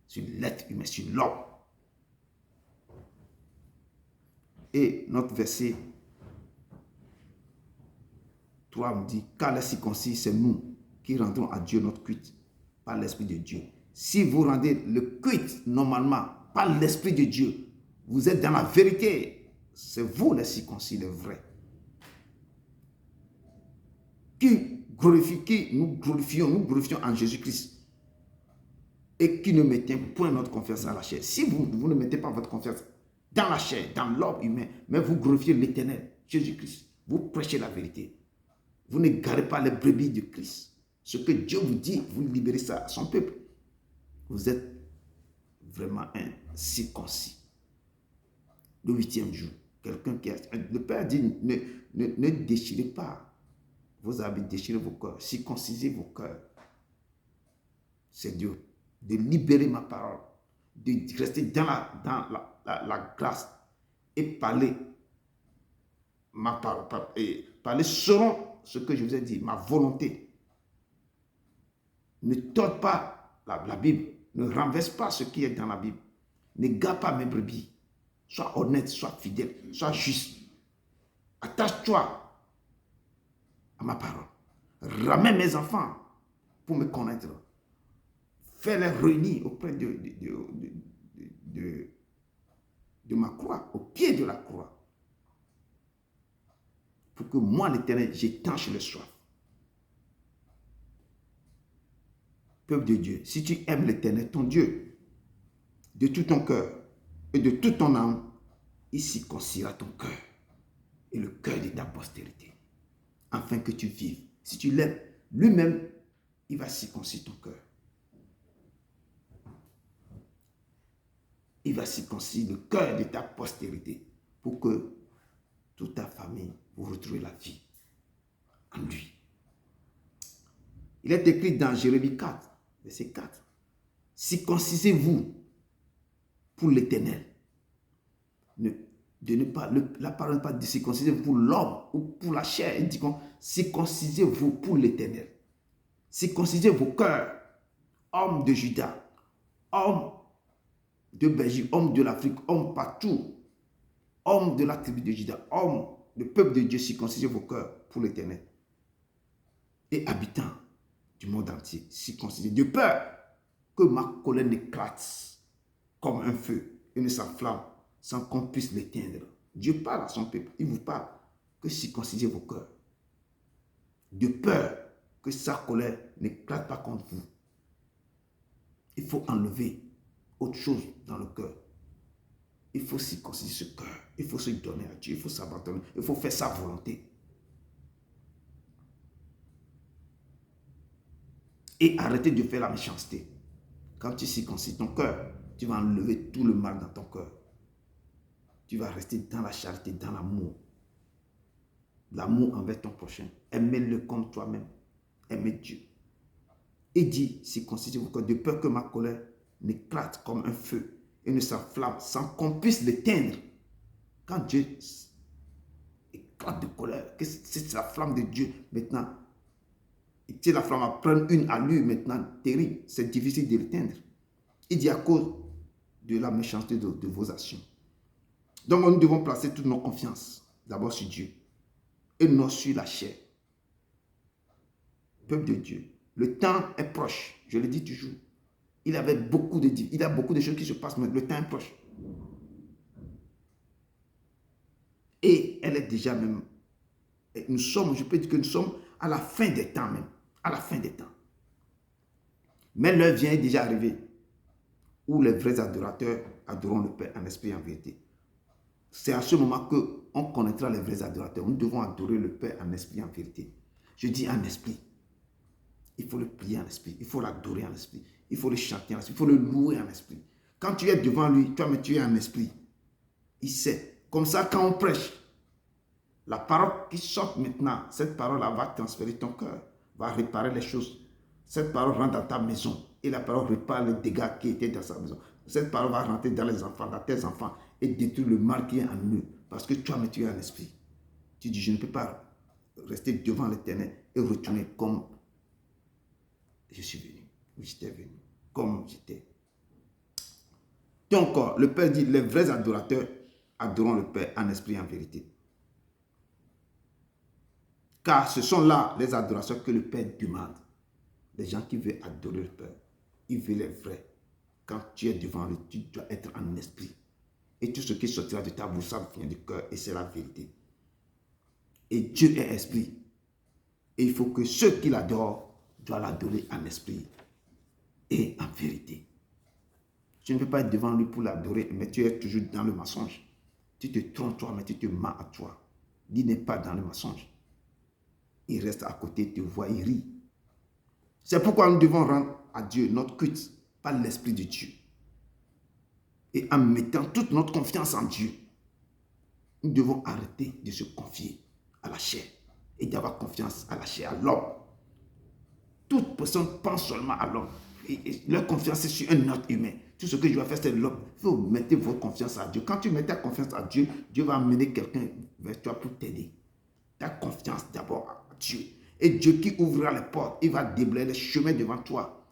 sur l'être humain, sur l'homme. Et notre verset 3 me dit, car les circoncis, c'est nous qui rendons à Dieu notre culte par l'Esprit de Dieu. Si vous rendez le culte normalement par l'Esprit de Dieu, vous êtes dans la vérité. C'est vous les circoncis, les vrais. Nous glorifions en Jésus-Christ. Et qui ne mettez point notre confiance dans la chair. Si vous ne mettez pas votre confiance dans la chair, dans l'homme humain, mais vous glorifiez l'Éternel, Jésus-Christ, vous prêchez la vérité. Vous n'égarez pas les brebis de Christ. Ce que Dieu vous dit, vous libérez ça à son peuple. Vous êtes vraiment un circoncis. Le 8e jour, quelqu'un qui a... Le Père dit, ne déchirez pas vos habits, déchirez vos cœurs, circoncisez vos cœurs. C'est Dieu. De libérer ma parole, de rester dans la grâce et parler ma parole, et parler selon ce que je vous ai dit, ma volonté. Ne torde pas la Bible, ne renverse pas ce qui est dans la Bible, n'égare pas mes brebis, sois honnête, sois fidèle, sois juste. Attache-toi à ma parole. Ramène mes enfants pour me connaître. Fais-les réunir auprès de ma croix, au pied de la croix. Pour que moi, l'Éternel, j'étanche le soif. Peuple de Dieu, si tu aimes l'Éternel, ton Dieu, de tout ton cœur et de toute ton âme, il circoncira ton cœur et le cœur de ta postérité, afin que tu vives. Si tu l'aimes, lui-même, il va circoncire ton cœur. vas circoncire le cœur de ta postérité pour que toute ta famille vous retrouve la vie en lui. Il est écrit dans Jérémie 4, verset 4. Circoncisez-vous pour l'Éternel. La parole n'est pas de circonciser pour l'homme ou pour la chair. Il dit circoncisez-vous pour l'Éternel. Circoncisez vos cœurs, hommes de Juda, hommes de Belgique, hommes de l'Afrique, hommes partout, hommes de la tribu de Juda, hommes, le peuple de Dieu, circoncisez vos cœurs pour l'Éternel. Et habitants du monde entier, circoncisez, de peur que ma colère n'éclate comme un feu et ne s'enflamme sans qu'on puisse l'éteindre. Dieu parle à son peuple, il vous parle que circoncisez vos cœurs. De peur que sa colère n'éclate pas contre vous. Il faut enlever autre chose dans le cœur. Il faut circonciser ce cœur. Il faut se donner à Dieu. Il faut s'abandonner. Il faut faire sa volonté. Et arrêter de faire la méchanceté. Quand tu circoncises ton cœur, tu vas enlever tout le mal dans ton cœur. Tu vas rester dans la charité, dans l'amour. L'amour envers ton prochain. Aimez-le comme toi-même. Aimez Dieu. Et dit, circoncisez vos cœurs de peur que ma colère n'éclate comme un feu et ne s'enflamme sans qu'on puisse l'éteindre. Quand Dieu éclate de colère, que c'est la flamme de Dieu maintenant. C'est la flamme à prendre une allure maintenant terrible. C'est difficile de l'éteindre. Il dit à cause de la méchanceté de vos actions. Donc nous devons placer toutes nos confiances d'abord sur Dieu et non sur la chair. Peuple de Dieu, le temps est proche, je le dis toujours. Il y a beaucoup de choses qui se passent, mais le temps est proche. Et elle est déjà même, je peux dire que nous sommes à la fin des temps même, à la fin des temps. Mais l'heure vient déjà arriver où les vrais adorateurs adoreront le Père en esprit et en vérité. C'est à ce moment qu'on connaîtra les vrais adorateurs. Nous devons adorer le Père en esprit et en vérité. Je dis en esprit. Il faut le prier en esprit. Il faut l'adorer en esprit. Il faut le chanter en esprit. Il faut le louer en esprit. Quand tu es devant lui, toi, mais tu es en esprit. Il sait. Comme ça, quand on prêche, la parole qui sort maintenant, cette parole-là va transférer ton cœur, va réparer les choses. Cette parole rentre dans ta maison et la parole répare les dégâts qui étaient dans sa maison. Cette parole va rentrer dans les enfants, dans tes enfants et détruire le mal qui est en eux. Parce que toi, mais tu es en esprit. Tu dis, je ne peux pas rester devant l'Éternel et retourner comme je suis venu, où j'étais venu, comme j'étais. Donc, le Père dit, les vrais adorateurs adoreront le Père en esprit et en vérité. Car ce sont là les adorations que le Père demande. Les gens qui veulent adorer le Père, ils veulent les vrais. Quand tu es devant lui, tu dois être en esprit. Et tout ce qui sortira de ta bouche, ça vient du cœur et c'est la vérité. Et Dieu est esprit. Et il faut que ceux qui l'adorent doivent l'adorer en esprit et en vérité. Tu ne peux pas être devant lui pour l'adorer, mais tu es toujours dans le mensonge. Tu te trompes toi, mais tu te mens à toi. Il n'est pas dans le mensonge. Il reste à côté, il te voit, il rit. C'est pourquoi nous devons rendre à Dieu notre culte par l'Esprit de Dieu. Et en mettant toute notre confiance en Dieu, nous devons arrêter de se confier à la chair et d'avoir confiance à la chair, à l'homme. Toute personne pense seulement à l'homme. Et leur confiance est sur un autre humain. Tout ce que je dois faire, c'est l'homme. Il faut mettre votre confiance à Dieu. Quand tu mets ta confiance à Dieu, Dieu va amener quelqu'un vers toi pour t'aider. Ta confiance d'abord à Dieu. Et Dieu qui ouvrira les portes, il va déblayer les chemins devant toi.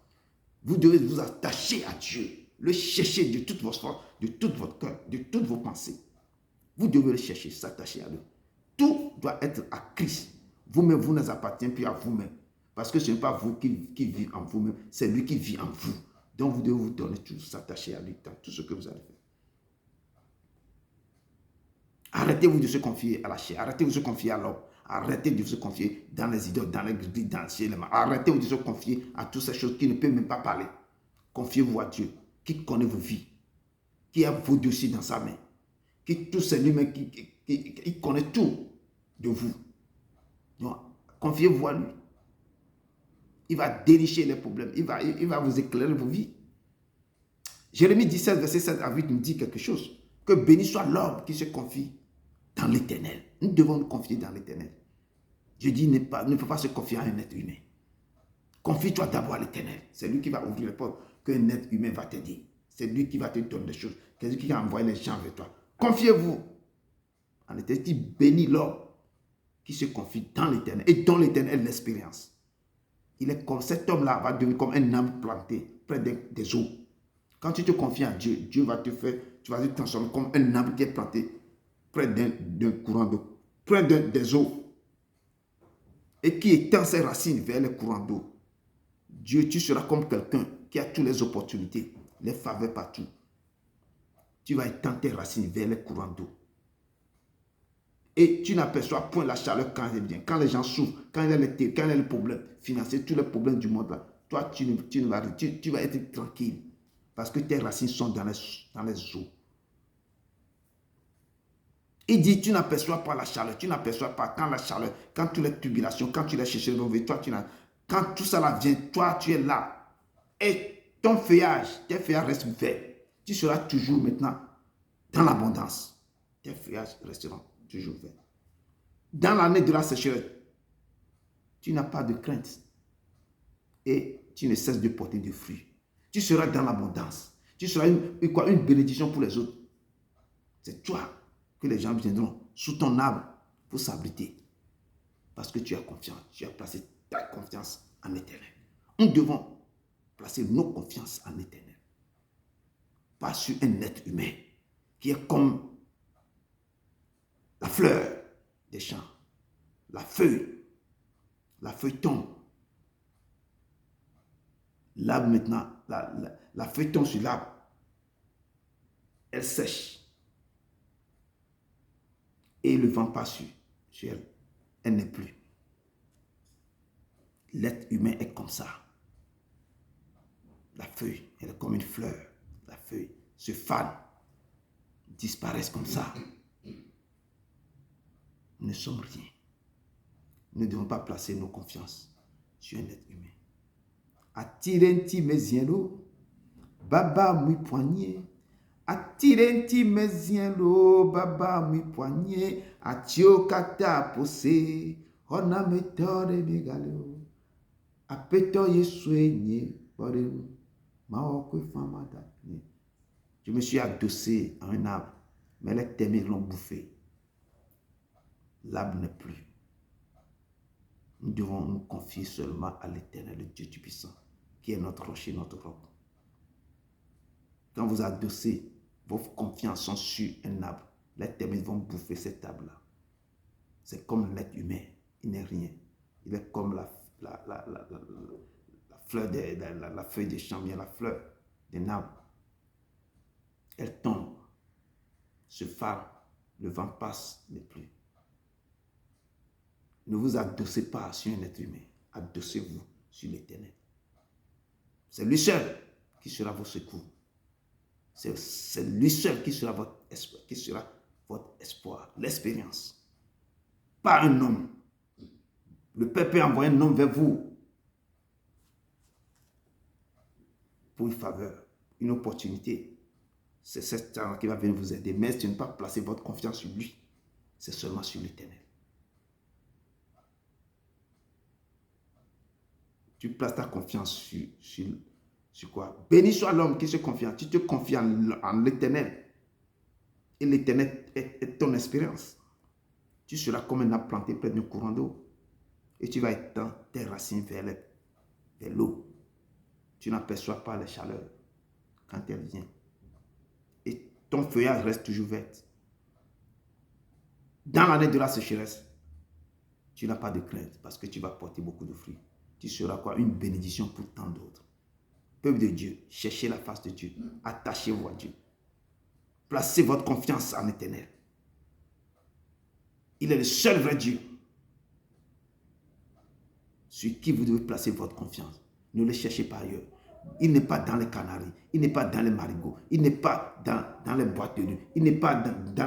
Vous devez vous attacher à Dieu. Le chercher de toute votre force, de tout votre cœur, de toutes vos pensées. Vous devez le chercher, s'attacher à lui. Tout doit être à Christ. Vous-même, vous ne appartenez plus à vous-même. Parce que ce n'est pas vous qui vivez en vous-même, c'est lui qui vit en vous. Donc vous devez vous donner tout, s'attacher à lui dans tout ce que vous allez faire. Arrêtez-vous de se confier à la chair, arrêtez-vous de se confier à l'homme, arrêtez de se confier dans les idoles, dans l'église, dans le ciel. Arrêtez-vous de se confier à toutes ces choses qui ne peuvent même pas parler. Confiez-vous à Dieu, qui connaît vos vies, qui a vos dossiers dans sa main, qui tout c'est lui-même, qui connaît tout de vous. Donc, confiez-vous à lui. Il va dénicher les problèmes. Il va vous éclairer vos vies. Jérémie 17, verset 7 à 8 nous dit quelque chose. Que béni soit l'homme qui se confie dans l'Éternel. Nous devons nous confier dans l'Éternel. Je dis, ne faut pas se confier à un être humain. Confie-toi d'abord à l'Éternel. C'est lui qui va ouvrir les portes qu'un être humain va t'aider. C'est lui qui va te donner des choses. C'est lui qui va envoyer les gens vers toi. Confiez-vous en l'Éternel. Il bénit l'homme qui se confie dans l'Éternel et dans l'Éternel l'expérience. Il est comme cet homme-là va devenir comme un arbre planté près des eaux. Quand tu te confies à Dieu, Dieu va te faire, tu vas te transformer comme un arbre qui est planté près d'un courant d'eau, près des eaux, et qui étend ses racines vers les courants d'eau. Dieu, tu seras comme quelqu'un qui a toutes les opportunités, les faveurs partout. Tu vas étendre tes racines vers les courants d'eau. Et tu n'aperçois point la chaleur quand elle vient. Quand les gens souffrent, quand il y a les problèmes financiers, tous les problèmes du monde là, toi, tu vas être tranquille. Parce que tes racines sont dans les eaux. Il dit, tu n'aperçois pas la chaleur, tu n'aperçois pas quand la chaleur, quand toutes les tribulations, quand tu les cherches, toi, quand tout ça là vient, toi, tu es là. Et tes feuillages restent verts. Tu seras toujours maintenant dans l'abondance. Tes feuillages resteront toujours verts. Dans l'année de la sécheresse, tu n'as pas de crainte. Et tu ne cesses de porter des fruits. Tu seras dans l'abondance. Tu seras une bénédiction pour les autres. C'est toi que les gens viendront sous ton arbre pour s'abriter. Parce que tu as confiance. Tu as placé ta confiance en l'Éternel. Nous devons placer nos confiances en l'Éternel. Pas sur un être humain qui est comme la fleur des champs. La feuille tombe. L'arbre maintenant, la feuille tombe sur l'arbre. Elle sèche. Et le vent passe sur elle. Elle n'est plus. L'être humain est comme ça. La feuille, elle est comme une fleur. La feuille se fane, disparaissent comme ça. Nous ne sommes rien. Nous ne devons pas placer nos confiances sur un être humain. Attirenti meziendo, baba mui poignet. Attirenti meziendo, baba mui poignet. Atio kata pose, ona metore megaleo. Apeto yesuenye, boreu, maokwe famada. Je me suis adossé à un arbre, mais les ténèbres l'ont bouffé. L'arbre n'est plus. Nous devons nous confier seulement à l'Éternel, le Dieu Tout-Puissant, qui est notre rocher, notre roc. Quand vous adossez, vos confiances sont sur un arbre. Les ténèbres vont bouffer cet arbre-là. C'est comme l'être humain, il n'est rien. Il est comme la fleur la feuille des champs, bien la fleur d'un arbre. Elle tombe, se fane, le vent passe, n'est plus. Ne vous adossez pas sur un être humain. Adossez-vous sur l'Éternel. C'est lui seul qui sera votre secours. C'est lui seul qui sera votre espoir, l'expérience. Pas un homme. Le Père peut envoyer un homme vers vous pour une faveur, une opportunité. C'est cet homme qui va venir vous aider. Mais si ne pas placer votre confiance sur lui, c'est seulement sur l'Éternel. Tu places ta confiance sur quoi? Béni soit l'homme qui se confie. Tu te confies en l'Éternel. Et l'Éternel est ton expérience. Tu seras comme un arbre planté près d'un courant d'eau. Et tu vas étendre tes racines vers l'eau. Tu n'aperçois pas la chaleur quand elle vient. Et ton feuillage reste toujours vert. Dans l'année de la sécheresse, tu n'as pas de crainte parce que tu vas porter beaucoup de fruits. Tu seras quoi? Une bénédiction pour tant d'autres. Peuple de Dieu, cherchez la face de Dieu. Attachez-vous à Dieu. Placez votre confiance en l'Éternel. Il est le seul vrai Dieu sur qui vous devez placer votre confiance. Ne le cherchez pas ailleurs. Il n'est pas dans les Canaries. Il n'est pas dans les marigots. Il n'est pas dans les boîtes de nuit. Il n'est pas dans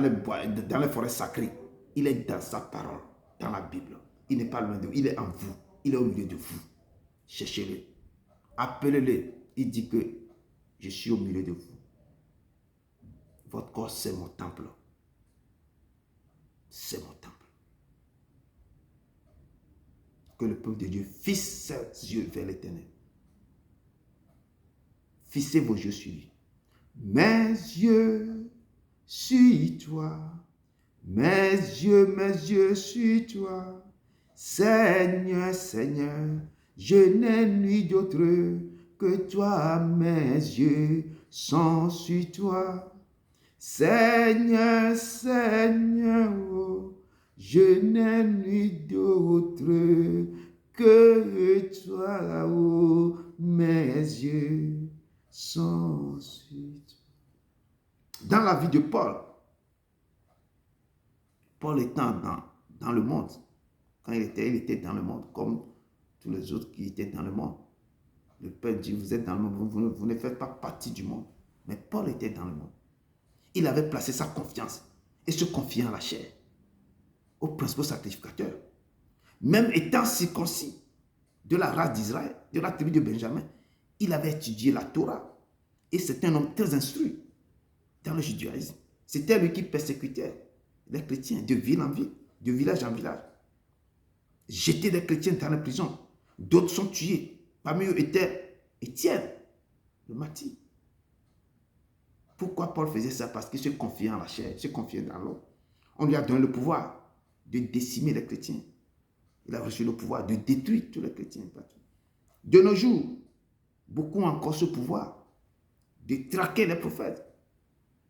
les forêts sacrées. Il est dans sa parole, dans la Bible. Il n'est pas loin de vous. Il est en vous. Il est au milieu de vous. Cherchez-le. Appelez-le. Il dit que je suis au milieu de vous. Votre corps, c'est mon temple. C'est mon temple. Que le peuple de Dieu fixe ses yeux vers l'Éternel. Fixez vos yeux sur lui. Mes yeux sur toi. Mes yeux sur toi. Seigneur, Seigneur, je n'ai nuit d'autre que toi. Mes yeux sont sur toi. Seigneur, Seigneur, oh, je n'ai nuit d'autre que toi. Oh, mes yeux sont sur toi. Dans la vie de Paul, Paul étant dans le monde, quand il était dans le monde, comme tous les autres qui étaient dans le monde. Le Père dit, vous êtes dans le monde, vous ne faites pas partie du monde. Mais Paul était dans le monde. Il avait placé sa confiance et se confiait en la chair, au principal sacrificateur. Même étant circoncis de la race d'Israël, de la tribu de Benjamin, il avait étudié la Torah. Et c'est un homme très instruit dans le judaïsme. C'était lui qui persécutait les chrétiens de ville en ville, de village en village. Jeter des chrétiens dans la prison. D'autres sont tués. Parmi eux était Étienne, le martyr. Pourquoi Paul faisait ça? Parce qu'il se confiait en la chair, se confiait dans l'homme. On lui a donné le pouvoir de décimer les chrétiens. Il a reçu le pouvoir de détruire tous les chrétiens. De nos jours, beaucoup ont encore ce pouvoir de traquer les prophètes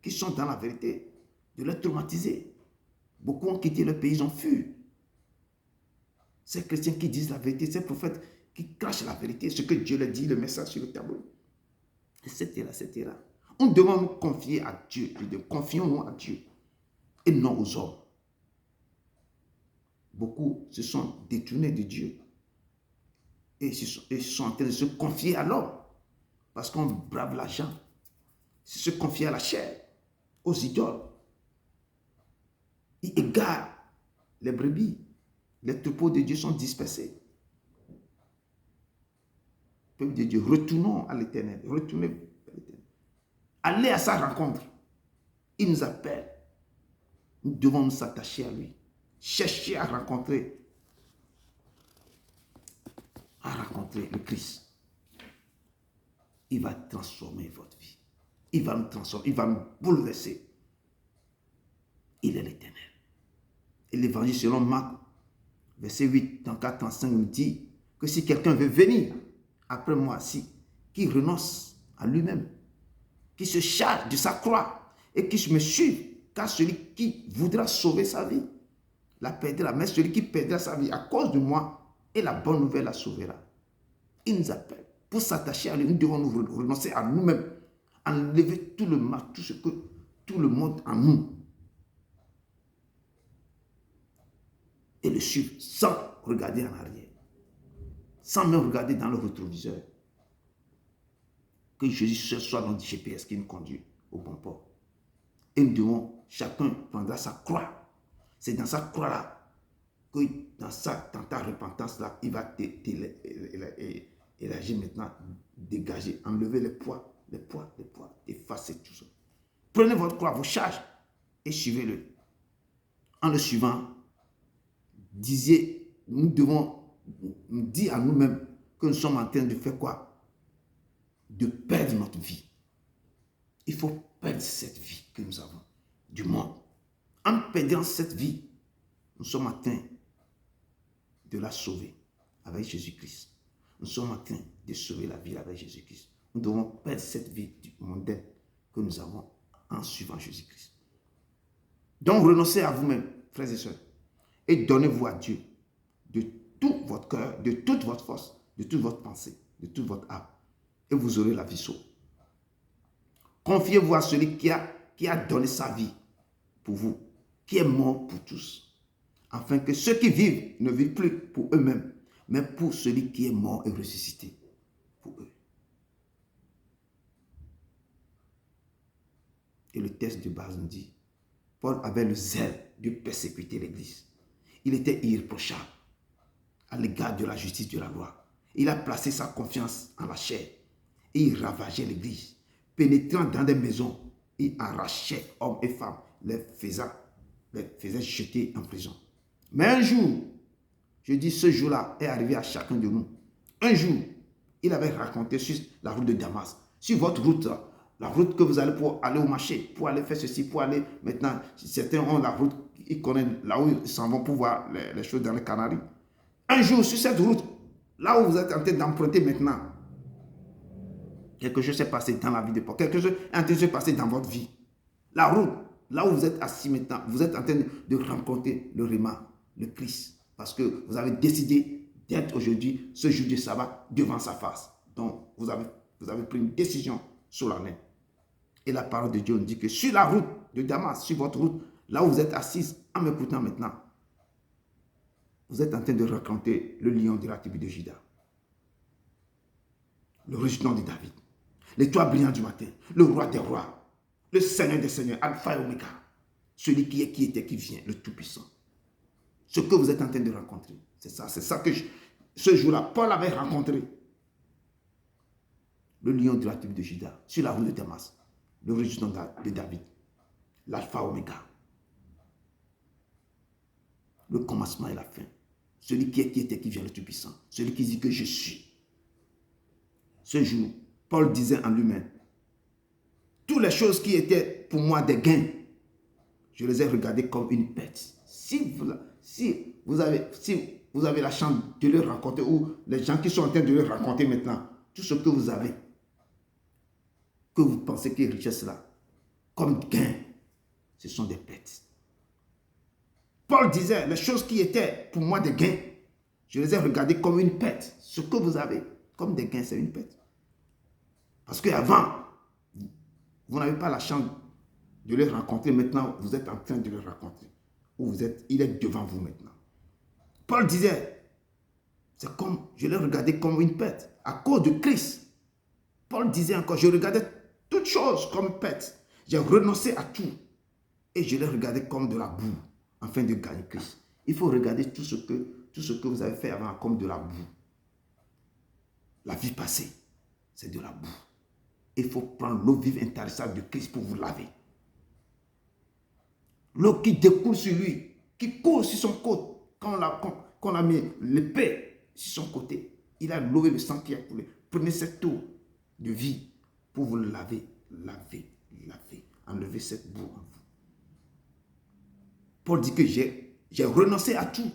qui sont dans la vérité, de les traumatiser. Beaucoup ont quitté le pays, ils ont fui. Ces chrétiens qui disent la vérité, ces prophètes qui crachent la vérité, ce que Dieu leur dit, le message sur le tableau, etc., etc. On doit nous confier à Dieu. Confions-nous à Dieu et non aux hommes. Beaucoup se sont détournés de Dieu et sont en train de se confier à l'homme parce qu'on brave l'argent, se confier à la chair, aux idoles. Ils égarent les brebis. Les troupeaux de Dieu sont dispersés. Peuple de Dieu, retournons à l'Éternel. Retournez à l'Éternel. Allez à sa rencontre. Il nous appelle. Nous devons nous attacher à lui. Cherchez à rencontrer le Christ. Il va transformer votre vie. Il va nous transformer. Il va nous bouleverser. Il est l'Éternel. Et l'évangile selon Marc, verset 8, 34, 35, nous dit que si quelqu'un veut venir après moi, qu'il renonce à lui-même, qu'il se charge de sa croix et qu'il me suive, car celui qui voudra sauver sa vie la perdra, mais celui qui perdra sa vie à cause de moi et la bonne nouvelle la sauvera. Il nous appelle. Pour s'attacher à lui, nous devons nous renoncer à nous-mêmes, enlever tout le mal, tout le monde en nous. Et le suivre sans regarder en arrière, sans même regarder dans le rétroviseur. Que Jésus soit notre GPS qui nous conduit au bon port. Et nous devons, chacun prendra sa croix. C'est dans sa croix-là, que dans ta repentance-là, il va élargir maintenant, dégager, enlever les poids, effacer tout ça. Prenez votre croix, vos charges, et suivez-le. En le suivant, nous devons dire à nous-mêmes que nous sommes en train de faire quoi? De perdre notre vie. Il faut perdre cette vie que nous avons du monde. En perdant cette vie, nous sommes en train de la sauver avec Jésus-Christ. Nous sommes en train de sauver la vie avec Jésus-Christ. Nous devons perdre cette vie mondaine que nous avons en suivant Jésus-Christ. Donc renoncez à vous-même, frères et sœurs, et donnez-vous à Dieu de tout votre cœur, de toute votre force, de toute votre pensée, de toute votre âme, et vous aurez la vie sauve. Confiez-vous à celui qui a donné sa vie pour vous, qui est mort pour tous, afin que ceux qui vivent ne vivent plus pour eux-mêmes, mais pour celui qui est mort et ressuscité pour eux. Et le texte de base nous dit, Paul avait le zèle de persécuter l'Église. Il était irréprochable à l'égard de la justice de la loi. Il a placé sa confiance en la chair et il ravageait l'Église. pénétrant dans des maisons, il arrachait hommes et femmes, les faisait jeter en prison. Mais un jour, je dis ce jour-là est arrivé à chacun de nous. Un jour, il avait raconté sur la route de Damas, sur votre route, la route que vous allez pour aller au marché, pour aller faire ceci, pour aller maintenant, certains ont la route, ils connaissent là où ils s'en vont pour voir les choses dans les Canaries. Un jour, sur cette route, là où vous êtes en train d'emprunter maintenant, quelque chose s'est passé dans la vie de Paul, quelque chose est en train de se passer dans votre vie. La route, là où vous êtes assis maintenant, vous êtes en train de rencontrer le Réma, le Christ, parce que vous avez décidé d'être aujourd'hui, ce jour du sabbat, devant sa face. Donc, vous avez pris une décision solennelle. Et la parole de Dieu nous dit que sur la route de Damas, sur votre route, là où vous êtes assise, en m'écoutant maintenant, vous êtes en train de rencontrer le lion de la tribu de Juda, le régent de David, l'étoile brillante du matin, le roi des rois, le Seigneur des seigneurs, Alpha et Omega, celui qui est, qui était, qui vient, le Tout-Puissant. Ce que vous êtes en train de rencontrer, c'est ça que ce jour-là, Paul avait rencontré. Le lion de la tribu de Juda, sur la route de Damas, le régent de David, l'Alpha et Omega, le commencement et la fin. Celui qui est, qui était, qui vient, le Tout-Puissant. Celui qui dit que je suis. Ce jour, Paul disait en lui-même, toutes les choses qui étaient pour moi des gains, je les ai regardées comme une perte. Si vous avez la chance de le rencontrer, ou les gens qui sont en train de le rencontrer maintenant, tout ce que vous avez, que vous pensez que richesse là, comme gain, ce sont des pertes. Paul disait, les choses qui étaient pour moi des gains, je les ai regardées comme une perte. Ce que vous avez comme des gains, c'est une perte. Parce qu'avant, vous n'avez pas la chance de le rencontrer. Maintenant, vous êtes en train de le rencontrer. Ou il est devant vous maintenant. Paul disait, c'est comme, je l'ai regardé comme une perte. À cause de Christ. Paul disait encore, je regardais toutes choses comme perte. J'ai renoncé à tout. Et je l'ai regardé comme de la boue. Afin de gagner Christ. Il faut regarder tout ce que vous avez fait avant comme de la boue. La vie passée, c'est de la boue. Il faut prendre l'eau vive intarissable de Christ pour vous laver. L'eau qui découle sur lui, qui coule sur son côté. Quand on a mis l'épée sur son côté, il a levé le sang qui a coulé. Prenez cette eau de vie pour vous laver. Enlever cette boue en vous. Paul dit que j'ai renoncé à tout.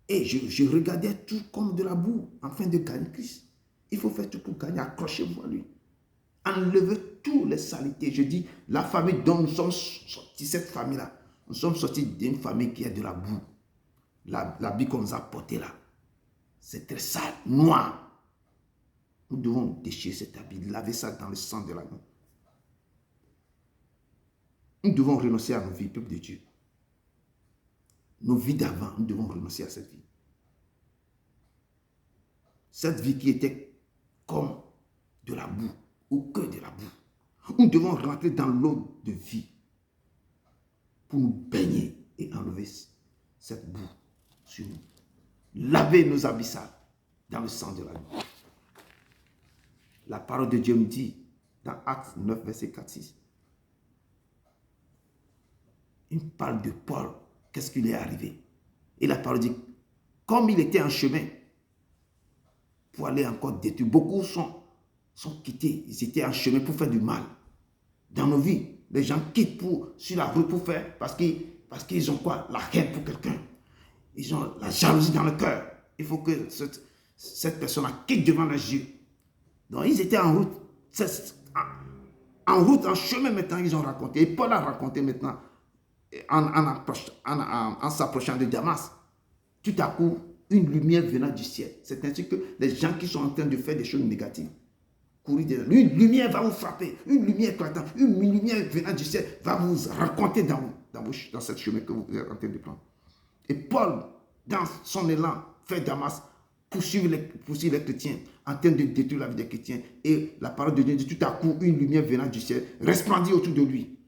Et je regardais tout comme de la boue, afin de gagner Christ. Il faut faire tout pour gagner. Accrochez-vous à lui. Enlevez toutes les saletés. Je dis, la famille dont nous sommes sortis, cette famille-là, nous sommes sortis d'une famille qui a de la boue. L'habit qu'on nous a porté là, c'est très sale, noir. Nous devons déchirer cet habit, laver ça dans le sang de l'agneau. Nous devons renoncer à nos vies, peuple de Dieu. Nos vies d'avant, nous devons renoncer à cette vie. Cette vie qui était comme de la boue, ou que de la boue. Nous devons rentrer dans l'eau de vie pour nous baigner et enlever cette boue sur nous. Laver nos habits sales dans le sang de l'agneau. La parole de Dieu nous dit dans Actes 9, verset 4-6. Il parle de Paul. Qu'est-ce qui lui est arrivé? Et la parole dit, comme il était en chemin pour aller encore détruire, beaucoup sont quittés. Ils étaient en chemin pour faire du mal. Dans nos vies, les gens quittent sur la route pour faire, parce qu'ils ont quoi? La haine pour quelqu'un. Ils ont la jalousie dans le cœur. Il faut que cette personne-là quitte devant les yeux. Donc ils étaient en route. En chemin maintenant, ils ont raconté. Et Paul a raconté maintenant. En s'approchant de Damas, tout à coup, une lumière venant du ciel. C'est ainsi que les gens qui sont en train de faire des choses négatives, courir derrière, une lumière va vous frapper, une lumière éclatante, une lumière venant du ciel va vous raconter dans cette chemin que vous êtes en train de prendre. Et Paul, dans son élan, fait Damas, poursuivre les chrétiens, en train de détruire la vie des chrétiens. Et la parole de Dieu dit, tout à coup, une lumière venant du ciel resplendit autour de lui.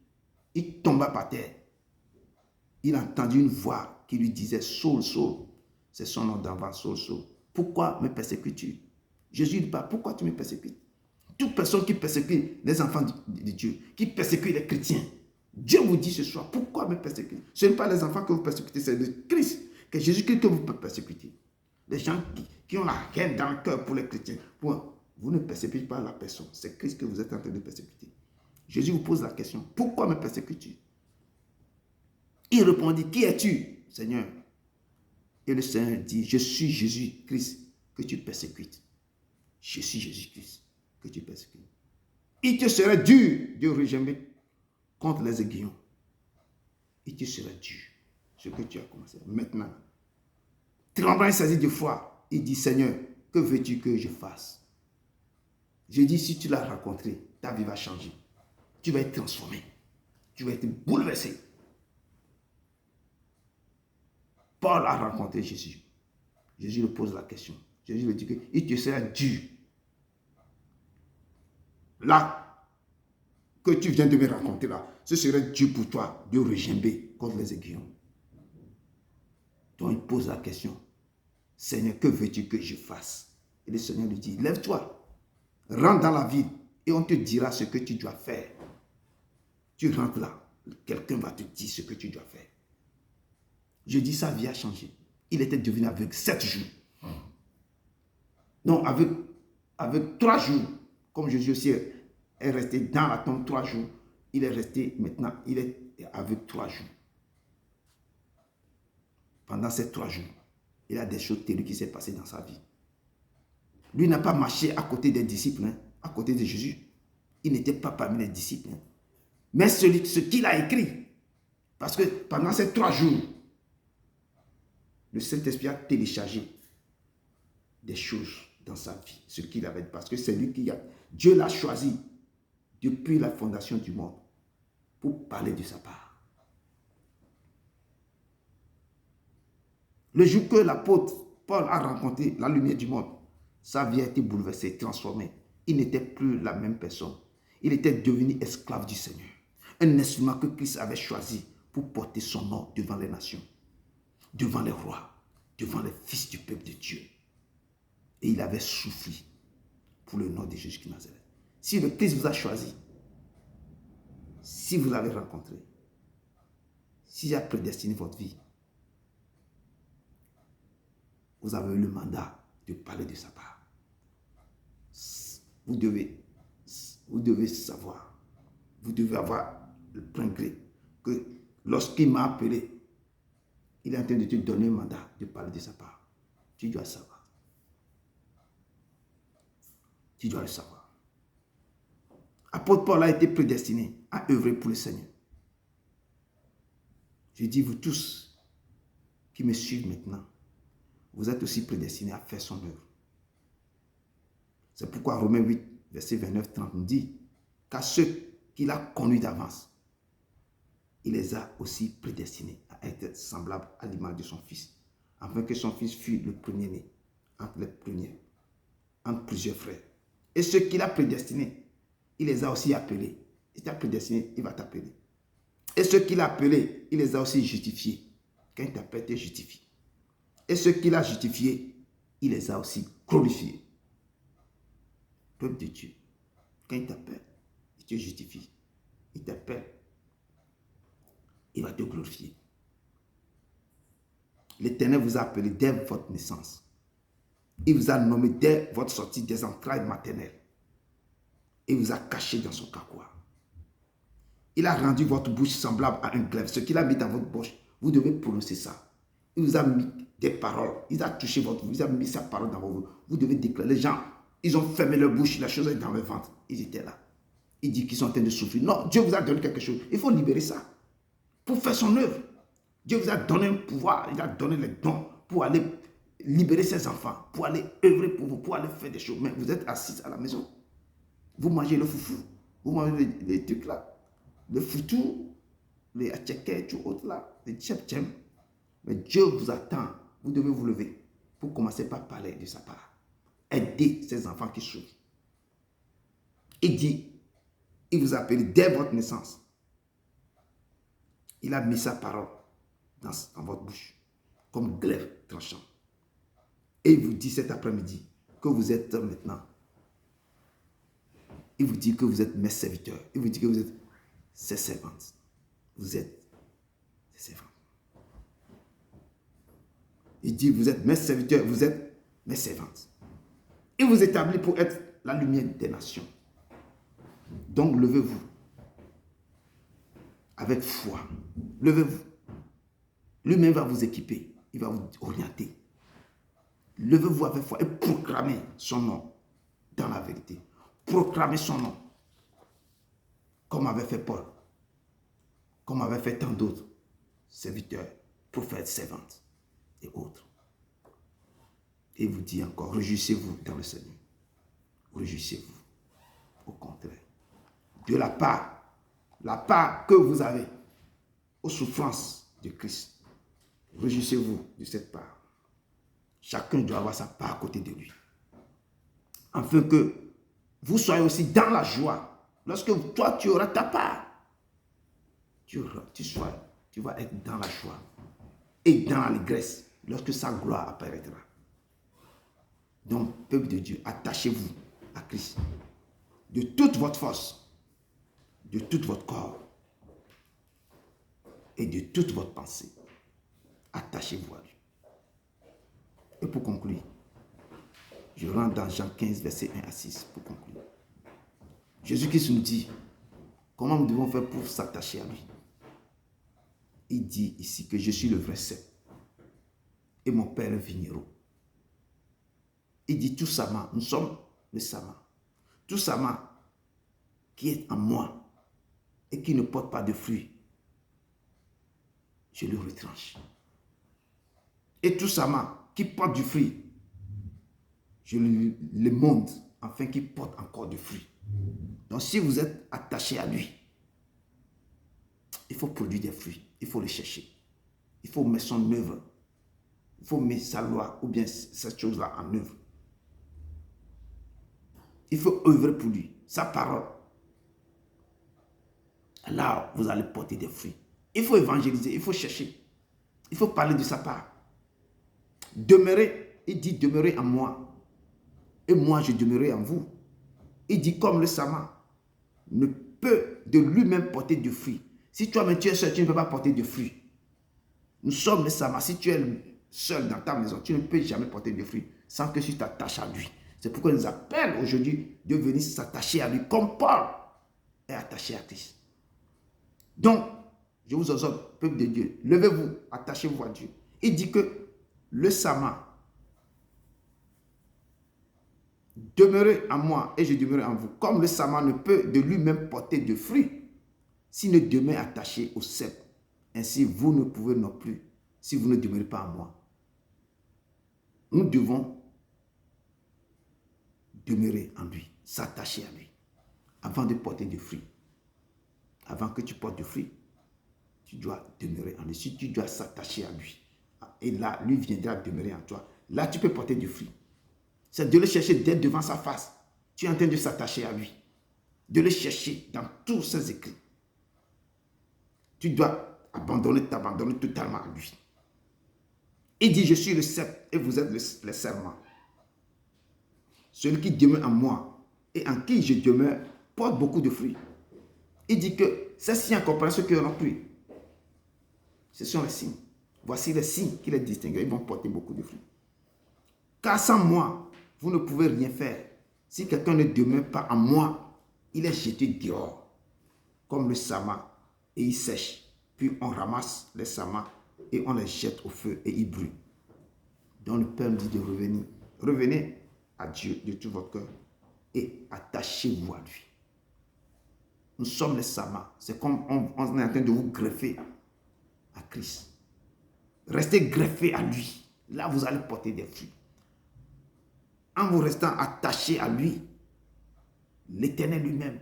Il tomba par terre. Il a entendu une voix qui lui disait, Saul, Saul, c'est son nom d'enfant, Saul, Saul. Pourquoi me persécutes-tu? Jésus dit pas, pourquoi tu me persécutes? toute personne qui persécute les enfants de Dieu, qui persécute les chrétiens, Dieu vous dit ce soir, pourquoi me persécuter? Ce n'est pas les enfants que vous persécutez, c'est le Christ, que Jésus-Christ que vous persécutez. Les gens qui ont la haine dans le cœur pour les chrétiens, vous ne persécutez pas la personne, c'est Christ que vous êtes en train de persécuter. Jésus vous pose la question, pourquoi me persécutes-tu? Il répondit, qui es-tu, Seigneur? Et le Seigneur dit, je suis Jésus-Christ que tu persécutes. Je suis Jésus-Christ que tu persécutes. Il te serait dur de rejeter contre les aiguillons. Il te serait dur ce que tu as commencé. Maintenant, tremblant et saisi de foi, il dit, Seigneur, que veux-tu que je fasse? Je dis, si tu l'as rencontré, ta vie va changer. Tu vas être transformé. Tu vas être bouleversé. Paul a rencontré Jésus. Jésus lui pose la question. Jésus lui dit qu'il te sera dur. Là, que tu viens de me raconter là, ce serait dur pour toi de regimber contre les aiguillons. Donc il pose la question. Seigneur, que veux-tu que je fasse? Et le Seigneur lui dit, lève-toi, rentre dans la ville et on te dira ce que tu dois faire. Tu rentres là, quelqu'un va te dire ce que tu dois faire. Je dis, sa vie a changé. Il était devenu aveugle 7 jours. Non, avec 3 jours, comme Jésus aussi est resté dans la tombe 3 jours, il est resté maintenant, il est avec 3 jours. Pendant ces 3 jours, il y a des choses terribles qui s'est passées dans sa vie. Lui n'a pas marché à côté des disciples, à côté de Jésus. Il n'était pas parmi les disciples. Mais ce qu'il a écrit, parce que pendant ces 3 jours, le Saint-Esprit a téléchargé des choses dans sa vie, ce qu'il avait dit, parce que c'est lui qui a... Dieu l'a choisi depuis la fondation du monde pour parler de sa part. Le jour que l'apôtre Paul a rencontré la lumière du monde, sa vie a été bouleversée, transformée. Il n'était plus la même personne. Il était devenu esclave du Seigneur. Un instrument que Christ avait choisi pour porter son nom devant les nations, devant les rois, devant les fils du peuple de Dieu. Et il avait souffert pour le nom de Jésus de Nazareth. Si le Christ vous a choisi, si vous l'avez rencontré, s'il a prédestiné votre vie, vous avez eu le mandat de parler de sa part. Vous devez savoir, vous devez avoir le plein gré que lorsqu'il m'a appelé, il est en train de te donner un mandat de parler de sa part. Tu dois le savoir. Tu dois le savoir. Apôtre Paul a été prédestiné à œuvrer pour le Seigneur. Je dis, vous tous qui me suivent maintenant, vous êtes aussi prédestinés à faire son œuvre. C'est pourquoi Romains 8, verset 29-30 nous dit qu'à ceux qu'il a connus d'avance, il les a aussi prédestinés à être semblables à l'image de son Fils, afin que son Fils fût le premier-né entre les premiers, entre plusieurs frères. Et ceux qu'il a prédestinés, il les a aussi appelés. Il t'a prédestiné, il va t'appeler. Et ceux qu'il a appelés, il les a aussi justifiés. Quand il t'appelle, tu es justifié. Et ceux qu'il a justifiés, il les a aussi glorifiés. Peuple de Dieu, quand il t'appelle, il te justifie. Il t'appelle, il va te glorifier. L'Éternel vous a appelé dès votre naissance. Il vous a nommé dès votre sortie des entrailles maternelles. Il vous a caché dans son carquois. Il a rendu votre bouche semblable à un glaive. Ce qu'il a mis dans votre bouche, vous devez prononcer ça. Il vous a mis des paroles. Il a touché votre bouche. Il a mis sa parole dans vos bouches. Vous devez déclarer. Les gens, ils ont fermé leur bouche. La chose est dans leur ventre. Ils étaient là. Il dit qu'ils sont en train de souffrir. Non, Dieu vous a donné quelque chose. Il faut libérer ça. Pour faire son œuvre. Dieu vous a donné un pouvoir. Il a donné les dons pour aller libérer ses enfants. Pour aller œuvrer pour vous. Pour aller faire des choses. Mais vous êtes assis à la maison. Vous mangez le foufou. Vous mangez les trucs là. Le foutou. Les atchekés, tout autre là. Les tchep-tchem. Mais Dieu vous attend. Vous devez vous lever pour commencer par parler de sa part. Aider ces enfants qui souffrent. Il dit, il vous a appelé dès votre naissance. Il a mis sa parole dans votre bouche, comme glaive tranchant. Et il vous dit cet après-midi que vous êtes maintenant Il vous dit que vous êtes mes serviteurs. Il vous dit que vous êtes ses servantes. Vous êtes ses servantes. Il dit, vous êtes mes serviteurs, vous êtes mes servantes. Il vous établit pour être la lumière des nations. Donc, levez-vous avec foi. Levez-vous. Lui-même va vous équiper. Il va vous orienter. Levez-vous avec foi et proclamez son nom dans la vérité. Proclamez son nom. Comme avait fait Paul. Comme avait fait tant d'autres serviteurs, prophètes, servantes et autres. Et il vous dit encore, réjouissez-vous dans le Seigneur. Réjouissez-vous. Au contraire. De la part que vous avez aux souffrances de Christ. Réjouissez-vous de cette part. Chacun doit avoir sa part à côté de lui. Afin que vous soyez aussi dans la joie. Lorsque toi, tu auras ta part, tu vas être dans la joie et dans l'allégresse lorsque sa gloire apparaîtra. Donc, peuple de Dieu, attachez-vous à Christ de toute votre force, de tout votre corps et de toute votre pensée. Attachez-vous à lui. Et pour conclure, je rentre dans Jean 15, verset 1 à 6 pour conclure. Jésus-Christ nous dit comment nous devons faire pour s'attacher à lui. Il dit ici que je suis le vrai cep et mon père le vigneron. Il dit tout sama, nous sommes le sama. Tout sama qui est en moi et qui ne porte pas de fruits, je le retranche. Et tout sama qui porte du fruit, je le monte afin qu'il porte encore du fruit. Donc si vous êtes attaché à lui, il faut produire des fruits, il faut le chercher. Il faut mettre son œuvre. Il faut mettre sa loi ou bien cette chose-là en œuvre. Il faut œuvrer pour lui, sa parole. Là, vous allez porter des fruits. Il faut évangéliser, il faut chercher. Il faut parler de sa part. Demeurez, il dit demeurez en moi. Et moi, je demeurerai en vous. Il dit comme le sama ne peut de lui-même porter de fruits. Si toi-même tu es seul, tu ne peux pas porter de fruits. Nous sommes le sama. Si tu es seul dans ta maison, tu ne peux jamais porter de fruits sans que tu t'attaches à lui. C'est pourquoi il nous appelle aujourd'hui de venir s'attacher à lui comme Paul est attaché à Christ. Donc, je vous exhorte, peuple de Dieu, levez-vous, attachez-vous à Dieu. Il dit que le sama, demeurez en moi et je demeurerai en vous. Comme le sama ne peut de lui-même porter de fruits s'il ne demeure attaché au cep. Ainsi, vous ne pouvez non plus si vous ne demeurez pas en moi. Nous devons demeurer en lui, s'attacher à lui, avant de porter du fruit. Avant que tu portes du fruit, tu dois demeurer en lui. Si tu dois s'attacher à lui, et là, lui viendra demeurer en toi. Là, tu peux porter du fruit. C'est de le chercher d'être devant sa face. Tu es en train de s'attacher à lui. De le chercher dans tous ses écrits. Tu dois t'abandonner totalement à lui. Il dit, je suis le cep et vous êtes les serments. Celui qui demeure en moi et en qui je demeure porte beaucoup de fruits. Il dit que ces signes comparés à ceux qui auront pris. Ce sont les signes. Voici les signes qui les distinguent. Ils vont porter beaucoup de fruits. Car sans moi, vous ne pouvez rien faire. Si quelqu'un ne demeure pas en moi, il est jeté dehors, comme le sama, et il sèche. Puis on ramasse les samas et on les jette au feu et ils brûlent. Donc le Père nous dit de revenir. Revenez à Dieu de tout votre cœur et attachez-vous à lui. Nous sommes les samas. C'est comme on est en train de vous greffer à Christ. Restez greffés à lui. Là, vous allez porter des fruits. En vous restant attachés à lui, l'Éternel lui-même,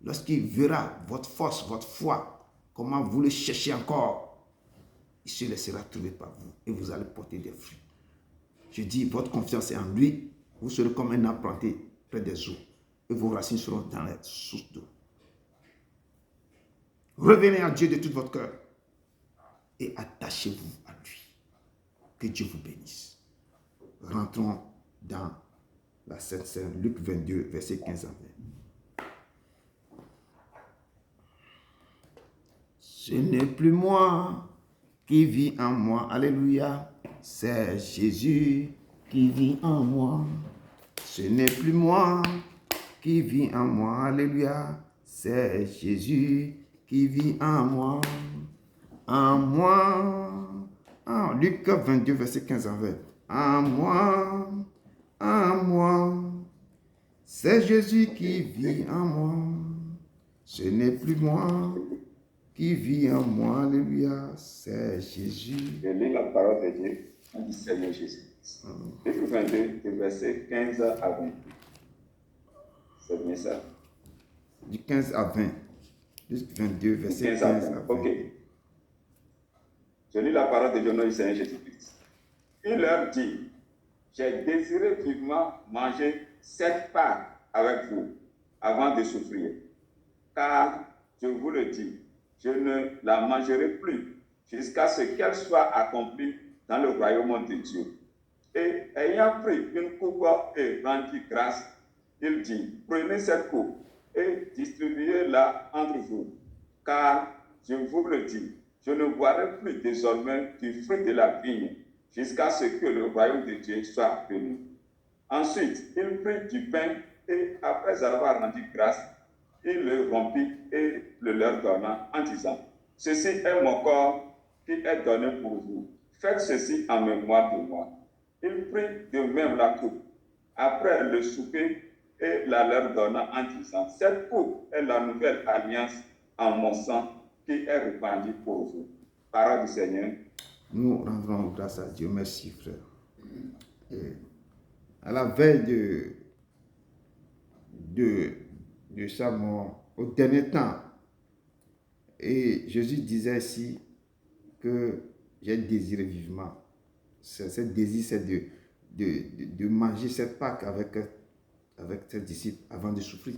lorsqu'il verra votre force, votre foi, comment vous le cherchez encore, il se laissera trouver par vous et vous allez porter des fruits. Je dis, votre confiance est en lui, vous serez comme un arbre planté près des eaux et vos racines seront dans les sources d'eau. Revenez à Dieu de tout votre cœur et attachez-vous à lui. Que Dieu vous bénisse. Rentrons dans la Sainte Seine, Luc 22, verset 15 à 20. Ce n'est plus moi qui vis en moi. Alléluia. C'est Jésus qui vit en moi. Ce n'est plus moi qui vit en moi. Alléluia. C'est Jésus qui vit en moi. En moi. En Luc 22, verset 15 à 20. En moi. En moi. C'est Jésus qui vit en moi. Ce n'est plus moi qui vit en moi. Alléluia. C'est Jésus. Je lis la parole de Dieu du Seigneur Jésus. Luc 22, verset 15 à 20. C'est bien ça? Du 15 à 20. Luc 22, verset 15 à 20. Ok. Je lis la parole de Dieu du Seigneur Jésus-Christ. Il leur dit, j'ai désiré vivement manger cette part avec vous avant de souffrir. Car, je vous le dis, je ne la mangerai plus jusqu'à ce qu'elle soit accomplie dans le royaume de Dieu. Et ayant pris une coupe et rendu grâce, il dit, prenez cette coupe et distribuez-la entre vous. Car, je vous le dis, je ne boirai plus désormais du fruit de la vigne jusqu'à ce que le royaume de Dieu soit venu. Ensuite, il prit du pain et après avoir rendu grâce, il le rompit et le leur donna en disant, ceci est mon corps qui est donné pour vous. Faites ceci en mémoire de moi. Il prit de même la coupe après le souper et la leur donna en disant, cette coupe est la nouvelle alliance en mon sang qui est répandue pour vous. Parole du Seigneur. Nous rendrons grâce à Dieu. Merci, frère. Et à la veille de sa mort, au dernier temps, et Jésus disait ici que j'ai désiré vivement. Ce désir, c'est de manger cette Pâque avec ses disciples avant de souffrir.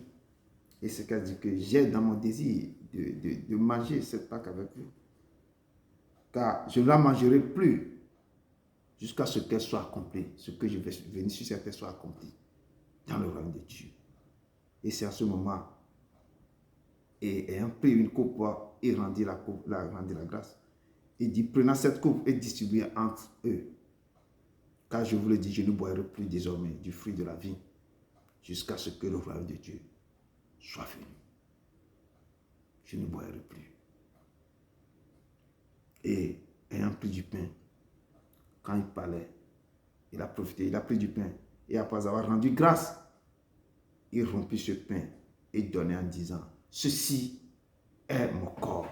Et c'est qu'elle dit que j'ai dans mon désir de manger cette Pâque avec vous. Car je ne la mangerai plus jusqu'à ce qu'elle soit accomplie, ce que je vais venir sur cette terre soit accompli dans le royaume de Dieu. Et c'est à ce moment, et ayant pris une coupe, il rendit la grâce. Il dit, prenez cette coupe et distribuez entre eux. Car je vous le dis, je ne boirai plus désormais du fruit de la vie jusqu'à ce que le royaume de Dieu soit venu. Je ne boirai plus. Et ayant pris du pain, quand il parlait, il a profité, il a pris du pain. Et après avoir rendu grâce, il rompit ce pain et donnait en disant, ceci est mon corps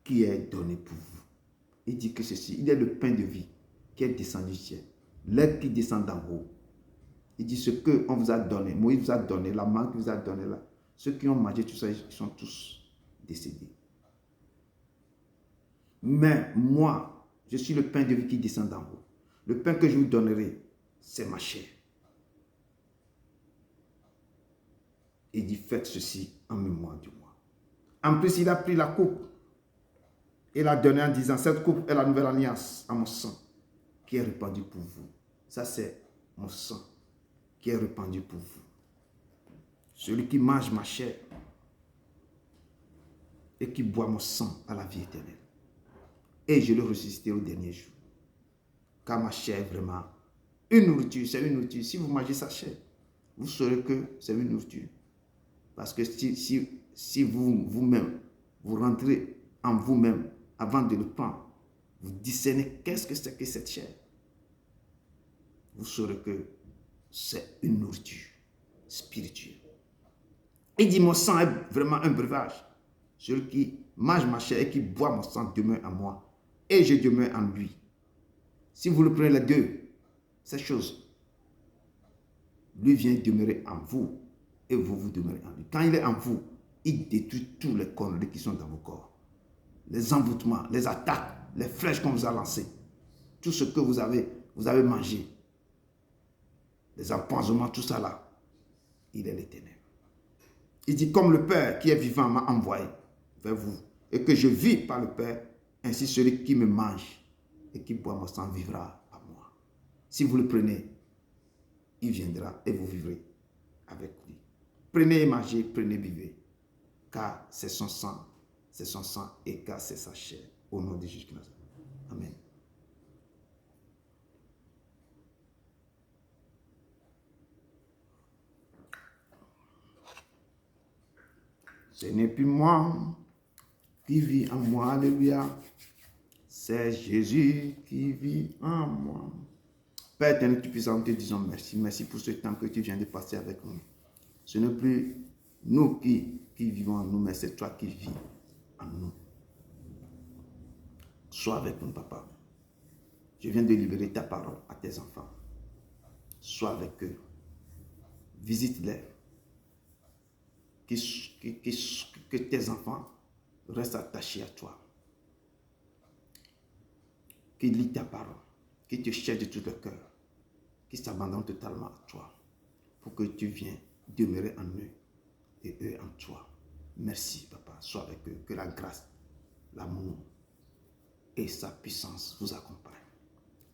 qui est donné pour vous. Il dit que ceci, il est le pain de vie qui est descendu du ciel, l'air qui descend d'en haut. Il dit ce qu'on vous a donné, Moïse vous a donné, la manne qu'il vous a donné là, ceux qui ont mangé tout ça, ils sont tous décédés. Mais moi, je suis le pain de vie qui descend d'en haut. Le pain que je vous donnerai, c'est ma chair. Il dit, faites ceci en mémoire de moi. En plus, il a pris la coupe et l'a donnée en disant, cette coupe est la nouvelle alliance à mon sang qui est répandu pour vous. Ça, c'est mon sang qui est répandu pour vous. Celui qui mange ma chair et qui boit mon sang à la vie éternelle. Et je le ressusciterai au dernier jour. Car ma chair est vraiment une nourriture, c'est une nourriture. Si vous mangez sa chair, vous saurez que c'est une nourriture. Parce que si vous-même, vous rentrez en vous-même avant de le prendre, vous discernez qu'est-ce que c'est que cette chair, vous saurez que c'est une nourriture spirituelle. Il dit, mon sang est vraiment un breuvage. Celui qui mange ma chair et qui boit mon sang demeure en moi. Et je demeure en lui. Si vous le prenez les deux, ces choses, lui vient demeurer en vous et vous demeurez en lui. Quand il est en vous, il détruit tous les conneries qui sont dans vos corps. Les envoûtements, les attaques, les flèches qu'on vous a lancées, tout ce que vous avez mangé, les empoisonnements, tout ça là, il est l'Éternel. Il dit, comme le Père qui est vivant m'a envoyé vers vous, et que je vis par le Père, ainsi celui qui me mange et qui boit mon sang vivra à moi. Si vous le prenez, il viendra et vous vivrez avec lui. Prenez et mangez, prenez et buvez, car c'est son sang, c'est son sang, et car c'est sa chair. Au nom de Jésus-Christ. Amen. Ce n'est plus moi qui vis en moi, alléluia. C'est Jésus qui vit en moi. Père éternel, tu puisses te disons merci. Merci pour ce temps que tu viens de passer avec nous. Ce n'est plus nous qui vivons en nous, mais c'est toi qui vis en nous. Sois avec nous, papa. Je viens de libérer ta parole à tes enfants. Sois avec eux. Visite-les. Que tes enfants restent attachés à toi. Qu'ils lisent ta parole. Qu'ils te cherchent de tout leur cœur. Qu'ils s'abandonnent totalement à toi. Pour que tu viennes demeurer en eux et eux en toi. Merci, papa. Sois avec eux. Que la grâce, l'amour et sa puissance vous accompagnent.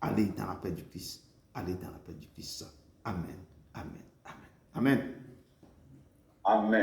Allez dans la paix du Christ. Allez dans la paix du Christ. Amen. Amen. Amen. Amen. Amen.